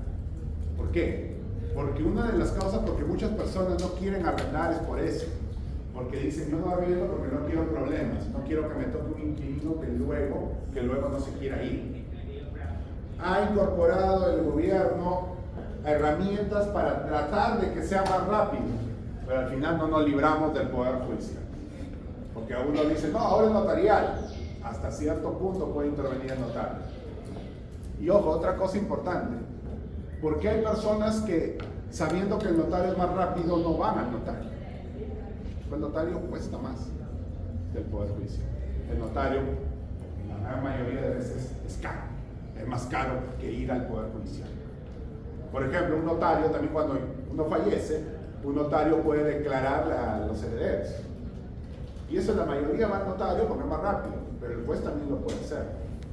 ¿Por qué? Porque una de las causas porque muchas personas no quieren arrendar es por eso. Porque dicen, yo no arriendo porque no quiero problemas, no quiero que me toque un inquilino que luego no se quiera ir. Ha incorporado el gobierno herramientas para tratar de que sea más rápido, pero al final no nos libramos del poder judicial. Porque a uno dice, no, ahora es notarial. Hasta cierto punto puede intervenir el notario. Y ojo, otra cosa importante, porque hay personas que, sabiendo que el notario es más rápido, no van al notario. El notario cuesta más del poder judicial. El notario, la gran mayoría de veces, es caro. Es más caro que ir al poder judicial. Por ejemplo, un notario, también cuando uno fallece, un notario puede declarar a los herederos. Y eso la mayoría va al notario porque es más rápido, pero el juez también lo puede hacer.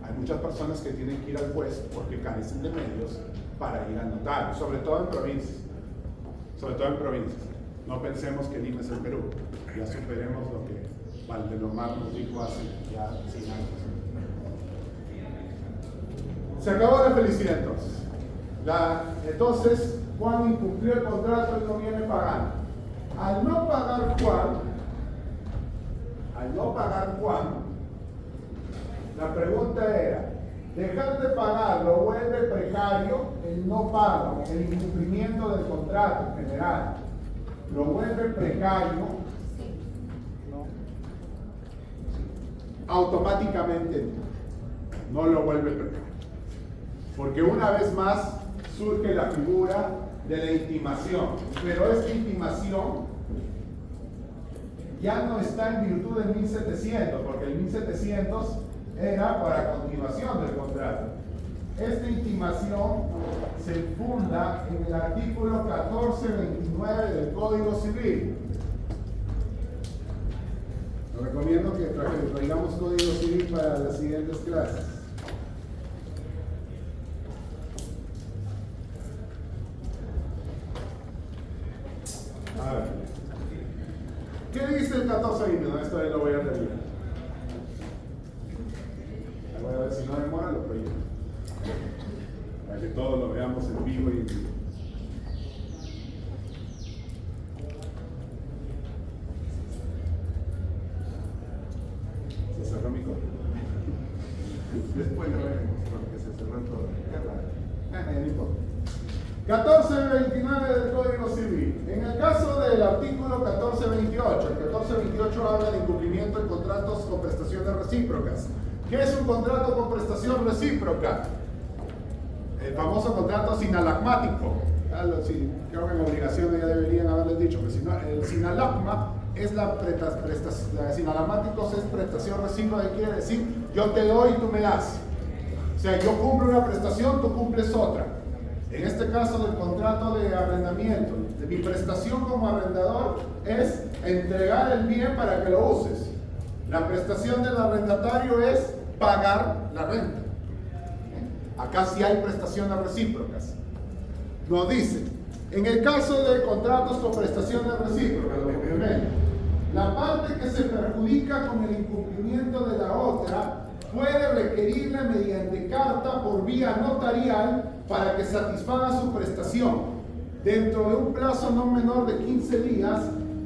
Hay muchas personas que tienen que ir al juez porque carecen de medios para ir al notario, sobre todo en provincias. Sobre todo en provincias. No pensemos que Lima es el Perú. Ya superemos lo que Valdelomar nos dijo hace ya 100 años. Se acabó la felicidad entonces. Entonces, Juan incumplió el contrato y no viene pagando. Al no pagar Juan, la pregunta era, dejar de pagar lo vuelve precario el no pago, el incumplimiento del contrato en general. Lo vuelve precario, automáticamente no lo vuelve precario. Porque una vez más surge la figura de la intimación, pero esta intimación ya no está en virtud del 1700, porque el 1700 era para continuación del contrato. Esta intimación se funda en el artículo 1429 del Código Civil. Les recomiendo que traigamos Código Civil para las siguientes clases. A ver. ¿Qué dice el 1429? Esta vez lo voy a leer. Voy a ver si no demora, lo proyecto. Para que todos lo veamos en vivo y en vivo. Se cerró mi código. Después lo veremos porque se cerró todo. No importa. 1429 del Código Civil. En el caso del artículo 1428, el 1428 habla de incumplimiento de contratos con prestaciones recíprocas. ¿Qué es un contrato con prestación recíproca? El famoso contrato sinalagmático. Creo que en obligaciones ya deberían haberles dicho, pero si no, el sinalagma es sinalagmáticos es prestación recíproca, que quiere decir yo te doy y tú me das. O sea, yo cumplo una prestación, tú cumples otra. En este caso del contrato de arrendamiento, mi prestación como arrendador es entregar el bien para que lo uses. La prestación del arrendatario es pagar la renta. Acá sí hay prestaciones recíprocas. Nos dice, en el caso de contratos con prestaciones recíprocas, la parte que se perjudica con el incumplimiento de la otra puede requerirle mediante carta por vía notarial para que satisfaga su prestación dentro de un plazo no menor de 15 días,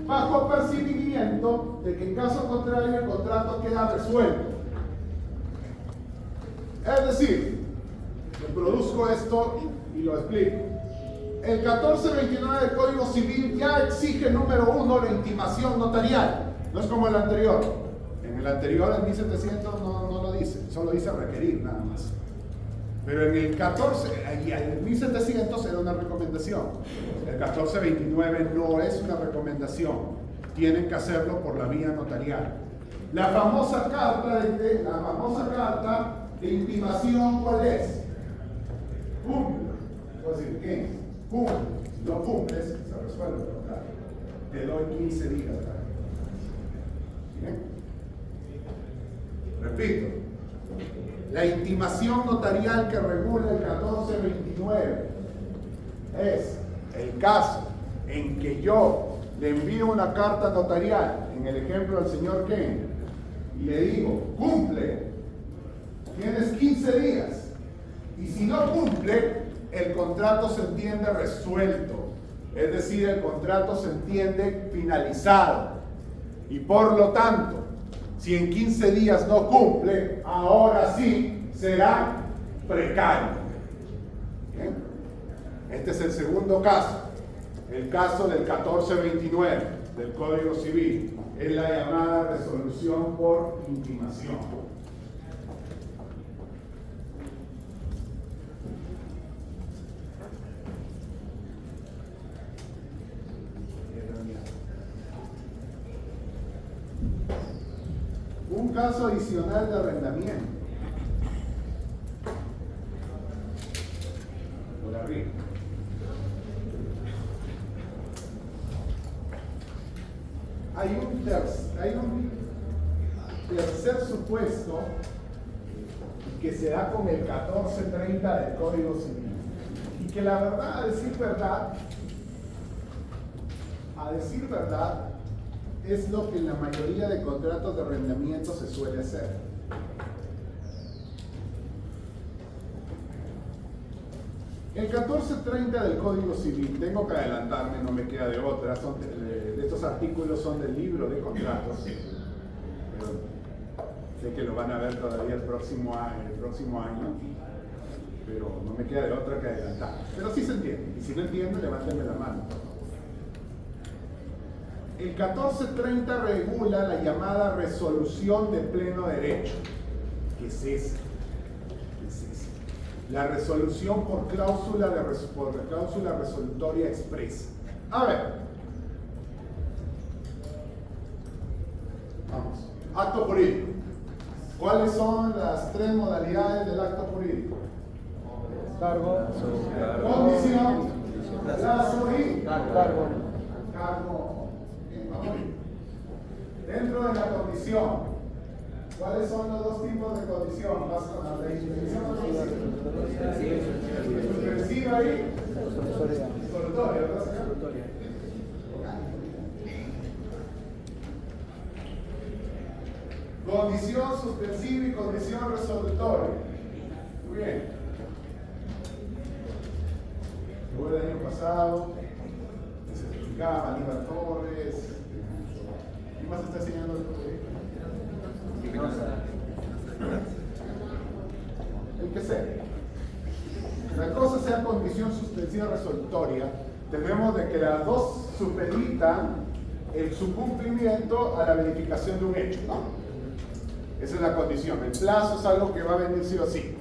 bajo percibimiento de que en caso contrario el contrato queda resuelto. Es decir, le produzco esto y lo explico. El 1429 del Código Civil ya exige, número 1, la intimación notarial. No es como el anterior. En el anterior, en 1700, no lo dice. Solo dice requerir, nada más. Pero en el 14, y en 1700 era una recomendación. El 1429 no es una recomendación. Tienen que hacerlo por la vía notarial. La famosa carta de intimación, ¿cuál es? Cumple. Puedo decir, ¿qué? Cumple. Si no cumples, se resuelve el contrato. Te doy 15 días. ¿Bien? Repito. La intimación notarial que regula el 1429 es el caso en que yo le envío una carta notarial, en el ejemplo del señor Ken, y le digo, cumple, tienes 15 días, y si no cumple, el contrato se entiende resuelto, es decir, el contrato se entiende finalizado, y por lo tanto, si en 15 días no cumple, ahora sí será precario. ¿Bien? Este es el segundo caso, el caso del 1429 del Código Civil, es la llamada resolución por intimación. Un caso adicional de arrendamiento. Por arriba. Hay un tercer supuesto que se da con el 1430 del Código Civil. Y que la verdad, a decir verdad, es lo que en la mayoría de contratos de arrendamiento se suele hacer. El 1430 del Código Civil, tengo que adelantarme, no me queda de otra, estos artículos son del libro de contratos, pero sé que lo van a ver todavía el próximo año, pero no me queda de otra que adelantar. Pero sí se entiende, y si no entienden, levántenme la mano. El 1430 regula la llamada resolución de pleno derecho. ¿Qué es esa? La resolución por cláusula resolutoria expresa. A ver. Vamos. Acto jurídico. ¿Cuáles son las tres modalidades del acto jurídico? Cargo, Condición, plazo y cargo. cargo. Dentro de la condición, ¿cuáles son los dos tipos de condición? Vas con la definición suspensiva y resolutoria, ¿verdad? Condición suspensiva y condición resolutoria. Muy bien. Fue el año pasado, se certificaba Aníbal Torres. ¿Qué más está enseñando el proyecto? El que sea. La cosa sea condición suspensiva resolutoria, tenemos de que las dos supeditan su cumplimiento a la verificación de un hecho, ¿no? Esa es la condición. El plazo es algo que va a venir sí o sí,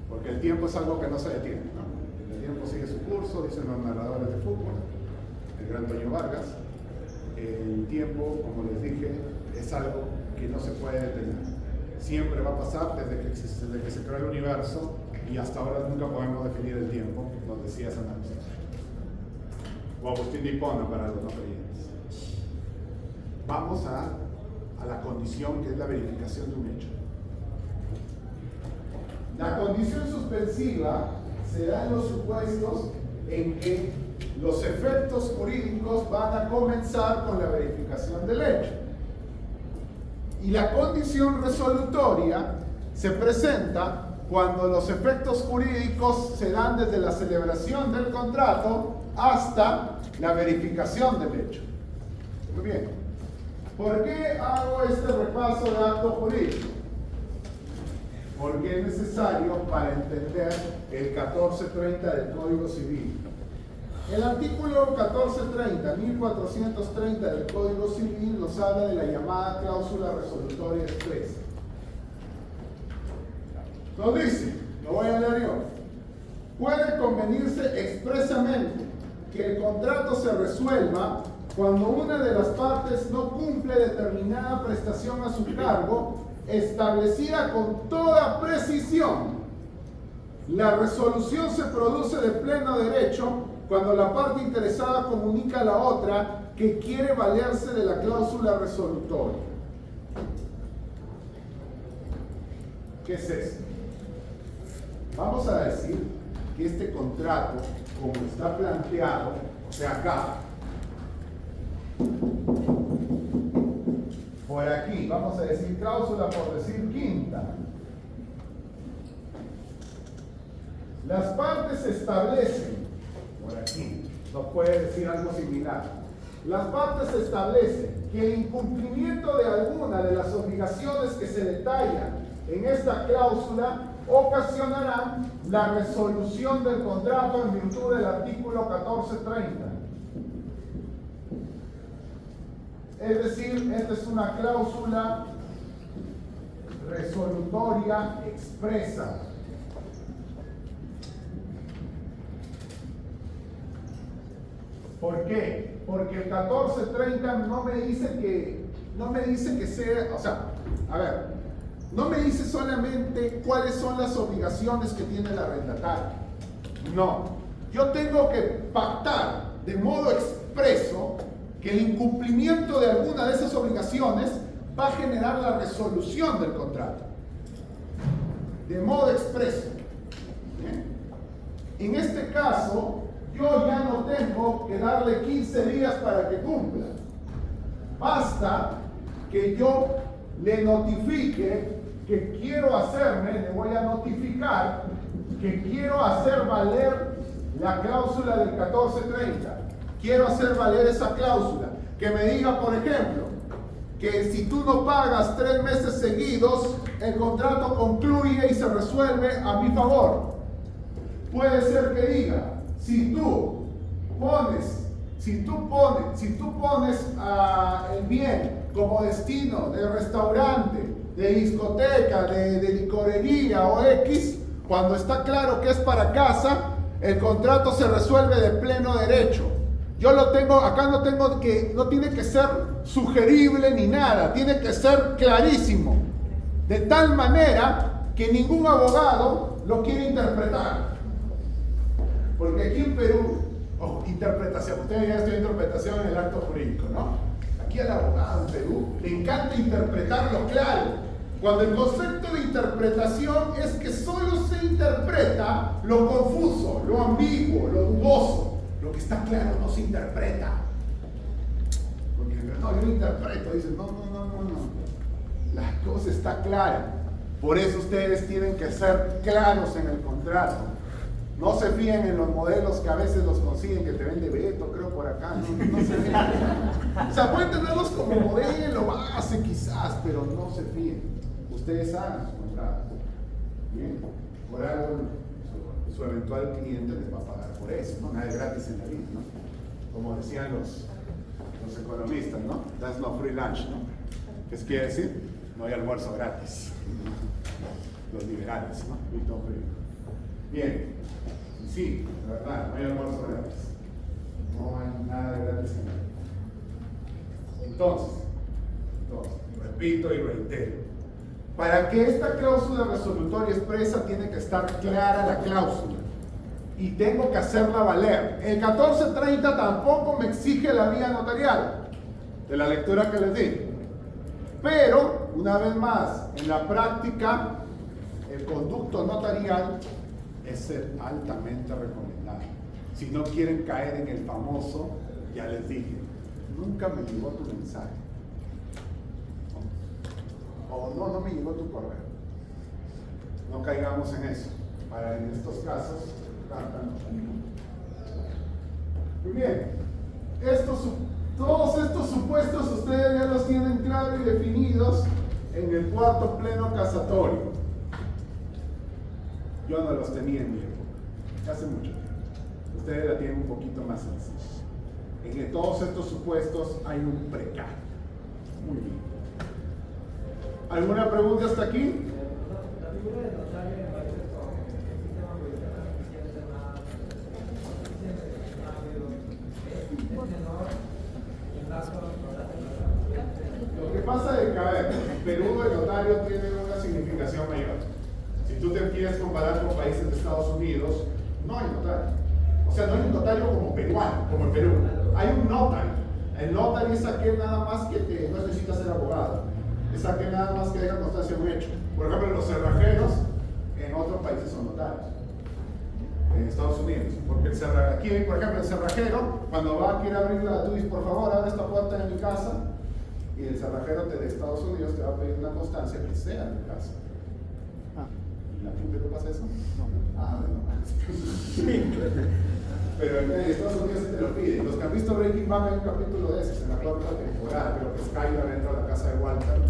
porque el tiempo es algo que no se detiene, ¿no? El tiempo sigue su curso, dicen los narradores de fútbol, el gran Toño Vargas. El tiempo, como les dije, es algo que no se puede detener. Siempre va a pasar desde que se creó el universo y hasta ahora nunca podemos definir el tiempo, nos decía San Agustín. O Agustín de Hipona para los no creyentes. Vamos a la condición que es la verificación de un hecho. La condición suspensiva se da en los supuestos en que los efectos jurídicos van a comenzar con la verificación del hecho. Y la condición resolutoria se presenta cuando los efectos jurídicos se dan desde la celebración del contrato hasta la verificación del hecho. Muy bien. ¿Por qué hago este repaso de acto jurídico? Porque es necesario para entender el 1430 del Código Civil. El artículo 1430, 1430 del Código Civil nos habla de la llamada cláusula resolutoria expresa. Nos dice, lo voy a leer yo, puede convenirse expresamente que el contrato se resuelva cuando una de las partes no cumple determinada prestación a su cargo, establecida con toda precisión. La resolución se produce de pleno derecho cuando la parte interesada comunica a la otra que quiere valerse de la cláusula resolutoria. ¿Qué es esto? Vamos a decir que este contrato, como está planteado, o sea, acá, por aquí, vamos a decir cláusula por decir quinta. Las partes establecen, por aquí, nos puede decir algo similar. Las partes establecen que el incumplimiento de alguna de las obligaciones que se detallan en esta cláusula ocasionarán la resolución del contrato en virtud del artículo 1430. Es decir, esta es una cláusula resolutoria expresa. ¿Por qué? Porque el 1430 no me dice que sea, o sea, a ver, no me dice solamente cuáles son las obligaciones que tiene el arrendatario. No, yo tengo que pactar de modo expreso que el incumplimiento de alguna de esas obligaciones va a generar la resolución del contrato. De modo expreso. ¿Bien? En este caso, yo ya no tengo que darle 15 días para que cumpla. Basta que yo le notifique que quiero le voy a notificar que quiero hacer valer la cláusula del 1430. Quiero hacer valer esa cláusula. Que me diga, por ejemplo, que si tú no pagas 3 meses seguidos, el contrato concluye y se resuelve a mi favor. Puede ser que diga, si tú pones el bien como destino de restaurante, de discoteca, de licorería o X, cuando está claro que es para casa, el contrato se resuelve de pleno derecho. Yo lo tengo, acá no tiene que ser sugerible ni nada, tiene que ser clarísimo. De tal manera que ningún abogado lo quiere interpretar. Porque aquí en Perú, interpretación, ustedes ya estudian interpretación en el acto jurídico, ¿no? Aquí al abogado en Perú le encanta interpretar lo claro. Cuando el concepto de interpretación es que solo se interpreta lo confuso, lo ambiguo, lo dudoso. Lo que está claro no se interpreta. Porque no, yo interpreto, dicen, no. La cosa está clara. Por eso ustedes tienen que ser claros en el contrato. No se fíen en los modelos que a veces los consiguen, que te vende Beto, creo por acá. No se fíen. O sea, pueden tenerlos como modelo base quizás, pero no se fíen. Ustedes hagan su contrato. Bien. Por algo su eventual cliente les va a pagar por eso, ¿no? Nada es gratis en la vida, ¿no? Como decían los economistas, ¿no? That's no free lunch, ¿no? ¿Qué quiere decir? No hay almuerzo gratis. Los liberales, ¿no? Bien. Sí, la verdad, no hay almuerzo gratis. No hay nada de gratis en la vida. Entonces, repito y reitero. Para que esta cláusula resolutoria expresa tiene que estar clara la cláusula y tengo que hacerla valer. El 1430 tampoco me exige la vía notarial de la lectura que les di. Pero, una vez más, en la práctica, el conducto notarial es altamente recomendable. Si no quieren caer en el famoso, ya les dije, nunca me llegó tu mensaje. o no me llegó tu correo. No caigamos en eso. Para en estos casos, carta notaria. Muy bien. Todos estos supuestos ustedes ya los tienen claros y definidos en el cuarto pleno casatorio. Yo no los tenía en mi época, hace mucho tiempo. Ustedes la tienen un poquito más sencilla. En todos estos supuestos hay un precario. Muy bien. ¿Alguna pregunta hasta aquí? La figura del notario me parece como que el sistema judicial quisiera ser más rápido, es menor el gasto Lo que pasa es que, a ver, en Perú el notario tiene una significación mayor. Si tú te quieres comparar con países de Estados Unidos, no hay notario. O sea, no hay un notario como peruano, como en Perú. Hay un notario. El notario es aquel nada más que no necesita ser abogado. Es aquel nada más que deja constancia de un hecho. Por ejemplo, los cerrajeros en otros países son notarios. En Estados Unidos. Porque aquí, por ejemplo, el cerrajero, cuando va a querer abrirla, tú dices, por favor, abre esta puerta de mi casa. Y el cerrajero de Estados Unidos te va a pedir una constancia que sea de casa. ¿Y la gente no pasa eso? No. Ah, bueno. Pero en Estados Unidos se te lo piden. Los que han visto Breaking Bad hay un capítulo de esos en la cuarta temporada. Creo que Skyler entra a la casa de Walter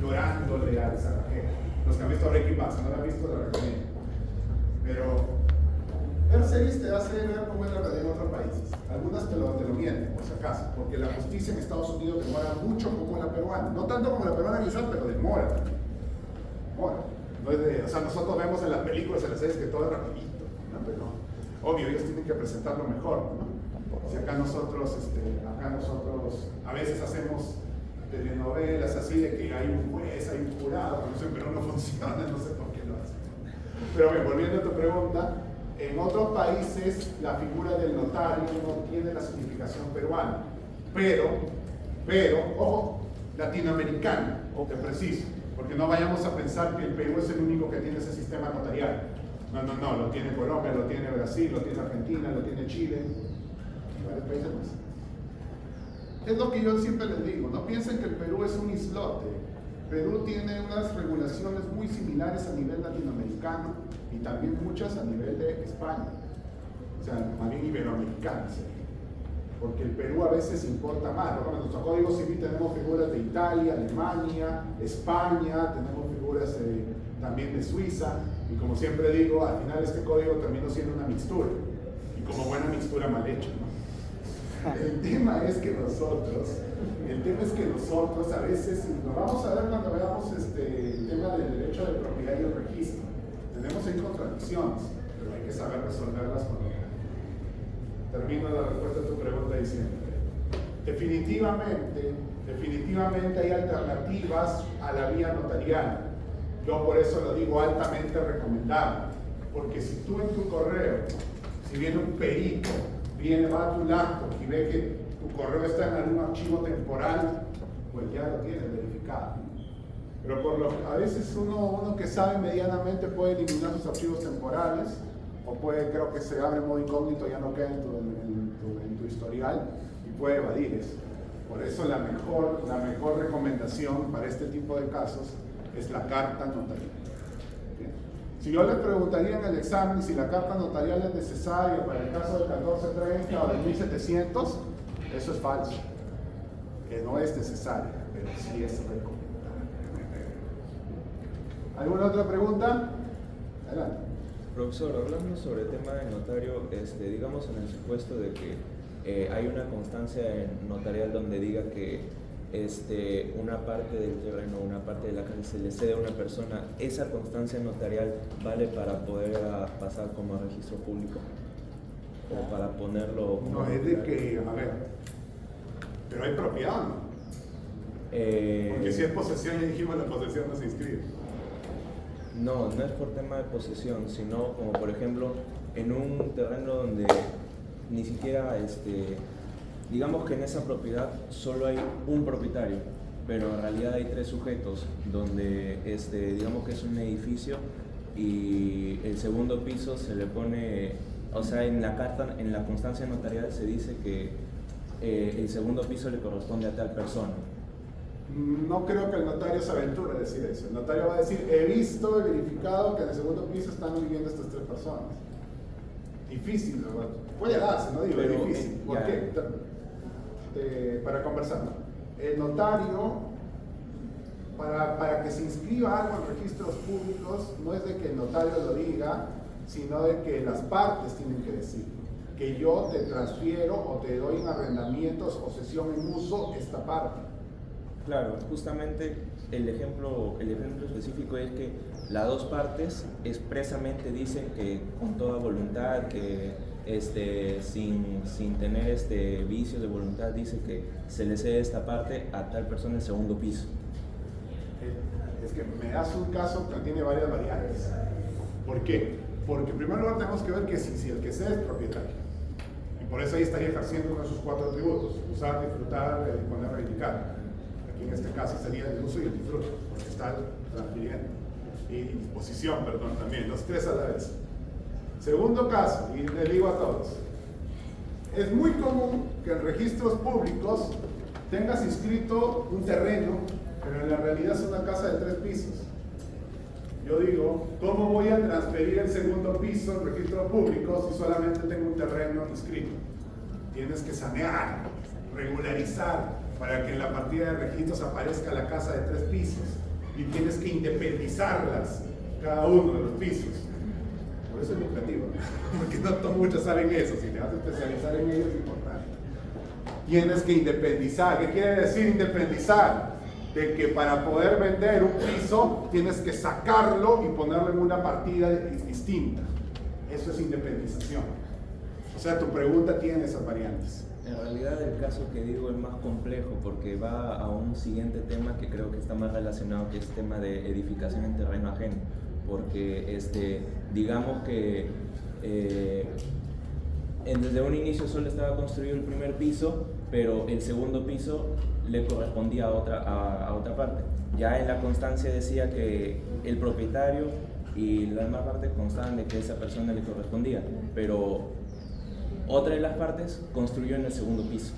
llorándole al cerrajero. Los que han visto Breaking Bad, si no lo han visto, lo recomiendo. Pero ver series te hace ver cómo es la realidad en otros países. Algunas te lo mienten, por si acaso, porque la justicia en Estados Unidos demora mucho como la peruana. No tanto como la peruana quizás, pero demora también. Demora. No es de, o sea, nosotros vemos en las películas, en las series que todo es rapidito, ¿no? Pero obvio, ellos tienen que presentarlo mejor, ¿no? Si acá nosotros a veces hacemos telenovelas así de que hay un juez, hay un jurado, no sé, pero no funciona, no sé por qué lo hacen. Pero bien, volviendo a tu pregunta, en otros países la figura del notario no tiene la significación peruana, pero, ojo, latinoamericana, te preciso, porque no vayamos a pensar que el Perú es el único que tiene ese sistema notarial. No, lo tiene Colombia, lo tiene Brasil, lo tiene Argentina, lo tiene Chile, y varios países más. Es lo que yo siempre les digo, no piensen que el Perú es un islote. Perú tiene unas regulaciones muy similares a nivel latinoamericano y también muchas a nivel de España, o sea, más bien iberoamericanas, porque el Perú a veces importa más. Por ejemplo, en nuestro Código Civil tenemos figuras de Italia, Alemania, España, tenemos figuras también de Suiza, y como siempre digo, al final este código terminó siendo una mixtura, y como buena mixtura mal hecha, ¿no? El tema es que nosotros a veces, y lo vamos a ver cuando veamos el tema del derecho de propiedad y el registro, tenemos ahí contradicciones, pero hay que saber resolverlas con ella. Termino la respuesta a tu pregunta diciendo, definitivamente hay alternativas a la vía notarial. Yo por eso lo digo altamente recomendable, porque si tú en tu correo, si viene un perito, va a tu laptop y ve que tu correo está en algún archivo temporal, pues ya lo tienes verificado. Pero a veces uno que sabe medianamente puede eliminar sus archivos temporales, o creo que se abre en modo incógnito, ya no queda en tu historial, y puede evadir eso. Por eso la mejor recomendación para este tipo de casos es la carta notarial. Si yo les preguntaría en el examen si la carta notarial es necesaria para el caso del 1430 o del 1700, eso es falso. Que no es necesaria, pero sí es recomendable. ¿Alguna otra pregunta? Adelante. Profesor, hablando sobre el tema del notario, digamos en el supuesto de que hay una constancia notarial donde diga que una parte del terreno, una parte de la casa se le cede a una persona, ¿esa constancia notarial vale para poder pasar como registro público? ¿O para ponerlo como no, es de que, a ver, pero hay propiedad, ¿no? Porque si es posesión, ya dijimos, la posesión no se inscribe. No es por tema de posesión, sino como por ejemplo en un terreno donde ni siquiera, digamos que en esa propiedad solo hay un propietario, pero en realidad hay 3 sujetos, donde digamos que es un edificio y el segundo piso se le pone, o sea, en la carta, en la constancia notarial se dice que el segundo piso le corresponde a tal persona. No creo que el notario se aventure a decir eso. El notario va a decir, he visto y verificado que en el segundo piso están viviendo estas 3 personas. Difícil, ¿verdad? Puede darse, no digo, Pero, es difícil. ¿Por ya. qué? Para conversar. El notario, para que se inscriba algo en registros públicos, no es de que el notario lo diga, sino de que las partes tienen que decirlo. Que yo te transfiero o te doy en arrendamientos o cesión en uso esta parte. Claro, justamente el ejemplo específico es que las 2 partes expresamente dicen que con toda voluntad, que sin tener vicio de voluntad, dice que se le cede esta parte a tal persona en el segundo piso. Es que me das un caso que tiene varias variantes. ¿Por qué? Porque en primer lugar tenemos que ver que si el que cede es propietario. Y por eso ahí estaría ejerciendo uno de sus 4 atributos: usar, disfrutar, disponer, reivindicar. Aquí en este caso sería el uso y el disfrute, porque está transfiriendo. Y disposición, perdón, también, los 3 a la vez. Segundo caso, y le digo a todos, es muy común que en registros públicos tengas inscrito un terreno, pero en la realidad es una casa de 3 pisos. Yo digo, ¿cómo voy a transferir el segundo piso en registros públicos si solamente tengo un terreno inscrito? Tienes que sanear, regularizar, para que en la partida de registros aparezca la casa de 3 pisos. Y tienes que independizarlas, cada uno de los pisos. Por eso es lucrativo, porque no muchos saben eso. Si te vas a especializar en ello es importante. Tienes que independizar. ¿Qué quiere decir independizar? De que para poder vender un piso tienes que sacarlo y ponerlo en una partida distinta. Eso es independización. O sea, tu pregunta tiene esas variantes. En realidad el caso que digo es más complejo porque va a un siguiente tema que creo que está más relacionado, que es el tema de edificación en terreno ajeno. Porque digamos que desde un inicio solo estaba construido el primer piso, pero el segundo piso le correspondía a otra parte. Ya en la constancia decía que el propietario y la demás parte constaban de que esa persona le correspondía, pero otra de las partes construyó en el segundo piso.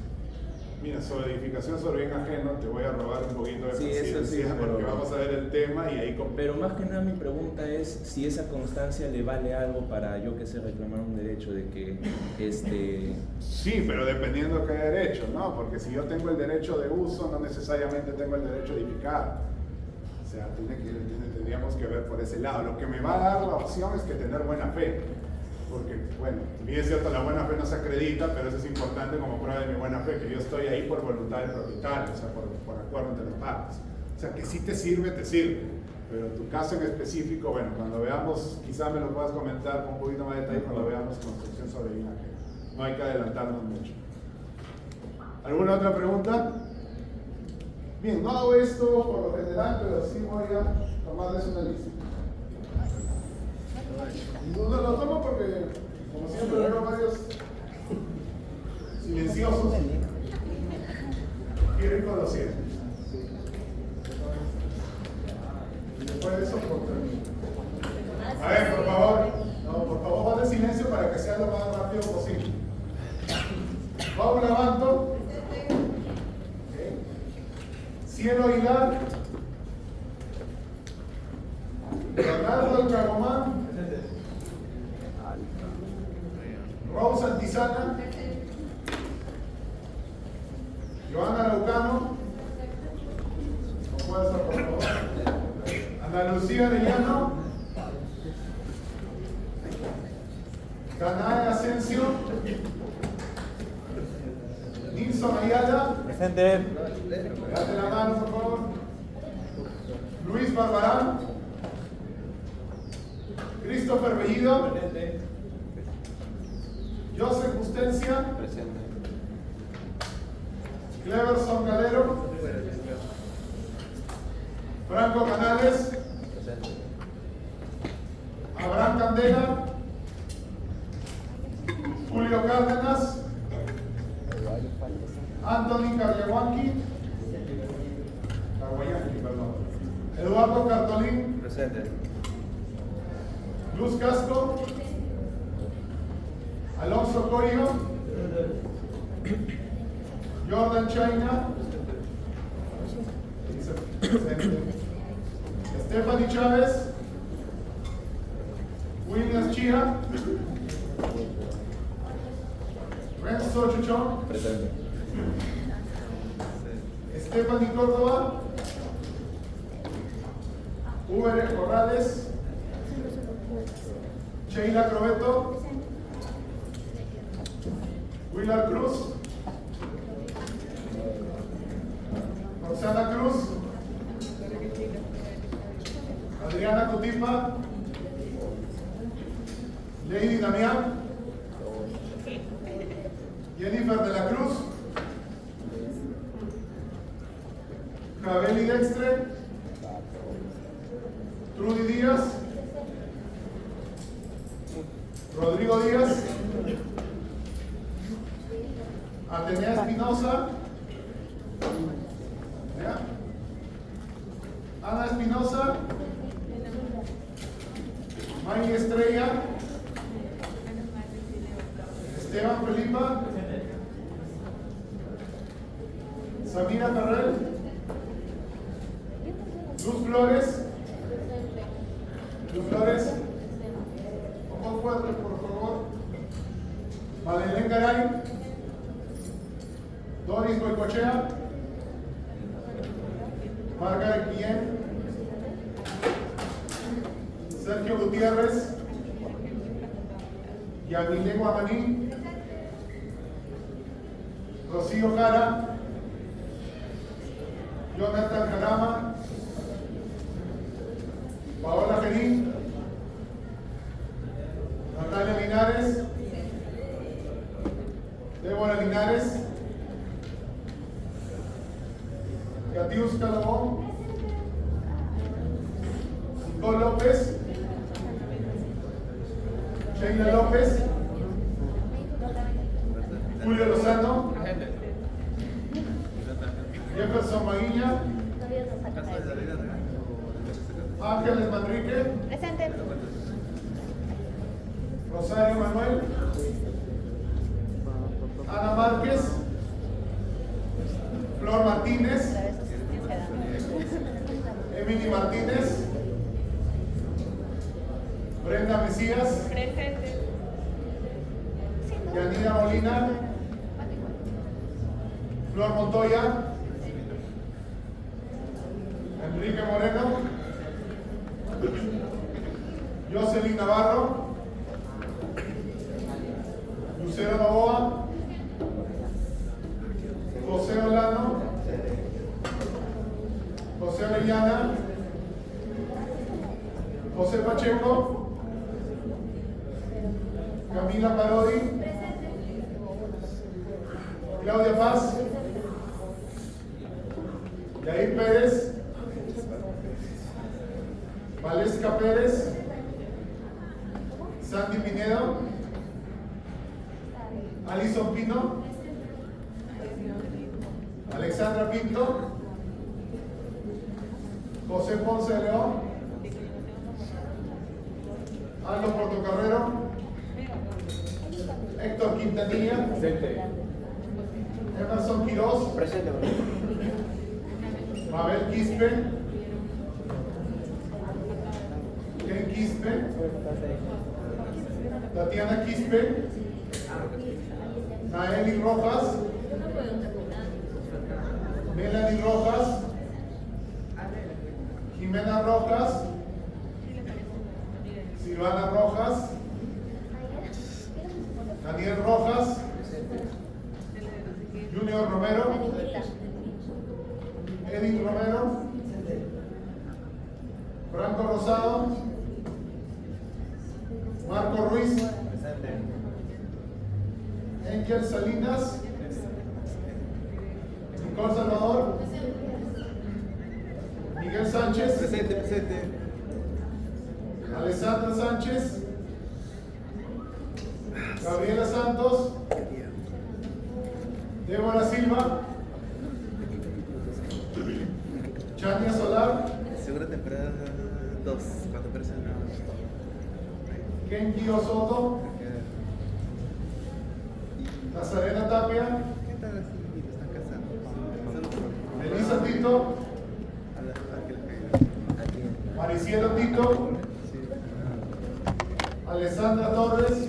Mira, sobre edificación sobre bien ajeno, te voy a robar un poquito de eso sí, porque vamos a ver el tema y ahí... Pero más que nada mi pregunta es si esa constancia le vale algo para, yo que sé, reclamar un derecho de que Sí, pero dependiendo de qué derecho, ¿no? Porque si yo tengo el derecho de uso, no necesariamente tengo el derecho de edificar. O sea, tendríamos que ver por ese lado. Lo que me va a dar la opción es que tener buena fe. Porque, bueno, bien es cierto, la buena fe no se acredita, pero eso es importante como prueba de mi buena fe, que yo estoy ahí por voluntad del propietario, o sea, por acuerdo entre las partes. O sea, que si te sirve, pero tu caso en específico, bueno, cuando veamos, quizás me lo puedas comentar con un poquito más de detalle cuando veamos construcción sobre bien ajeno. No hay que adelantarnos mucho. ¿Alguna otra pregunta? Bien, no hago esto por lo general, pero sí voy a tomarles una lista. No lo tomo porque, como siempre, veo varios silenciosos. Y rico lo siento. Y después de eso, a ver, por favor, guarden silencio para que sea lo más rápido posible. Vamos grabando. Cielo Aguilar. Leonardo El Cagomán. Rose Antizana. Joana Laucano. Con fuerza, por favor. Ana Lucía Arellano. Danae Asensio. Nilson Ayala. Presente. Date la mano, por favor. Luis Barbarán. Christopher Bellido. Joseph Justencia. Cleverson Galero. Franco Canales. Abraham Candela. Julio Cárdenas. Anthony Carleguanqui. Perdón. Eduardo Cartolín. Presente. Luz Castro. Alonso Corio. Jordan China. Presente. Stephanie Chávez. Williams Chía. Renzo Chuchón. Presente. Stephanie Córdoba. Uber Corrales. Sheila Crobeto. Willard Cruz. Roxana Cruz. Adriana Cotipa. Lady Damián. Jennifer de la Cruz. Cabeli Dextre. Trudy Díaz. Rodrigo Díaz. Atenea Espinosa. ¿Ya? Ana Espinosa. May Estrella. Esteban Felipa. Samira Ferrer. Luz Flores. Luz Flores. Un poco fuerte, por favor. Madeleine Garay. Doris Goicochea. Margaret Guillén. Sergio Gutiérrez. Yamile Guamaní. Rocío Cara. Jonathan Jarama. Paola Gerín. Natalia Linares. Débora Linares. Catius Calabón. Nicole López. Sheila López. Julio Lozano. Jefferson Maguilla. Ángeles Manrique. Presente. Rosario Manuel. Ana Márquez. Flor Martínez. Emily Martínez. Brenda Mesías. Presente. Yanira Molina. Flor Montoya. Enrique Moreno. Jocelyn Navarro. Lucero Novoa. José Olano. José Orellana. José Pacheco. Camila Parodi. Claudia Paz. Yair Pérez. Valesca Pérez. Sandy Pinedo. Alison Pino. Alexandra Pinto. José Ponce de León. Aldo Portocarrero. Héctor Quintanilla. Presente. Emerson Quiroz. Presente. Mabel Quispe. Ken Quispe. Tatiana Quispe. Naeli Rojas. Melanie Rojas. Jimena Rojas. Silvana Rojas. Daniel Rojas. Junior Romero. Edith Romero. Franco Rosado. Marco Ruiz. Angel Salinas. Nicole Salvador. Miguel Sánchez. Presente, presente. Alessandra Sánchez. Gabriela Santos. Débora Silva. Chania Solar. Segunda temporada 2, cuando aparece Kenji Osoto. Nazarena Tapia. ¿Qué tal así? Están casando. Solo por- Elisa Tito. a Alessandra Torres.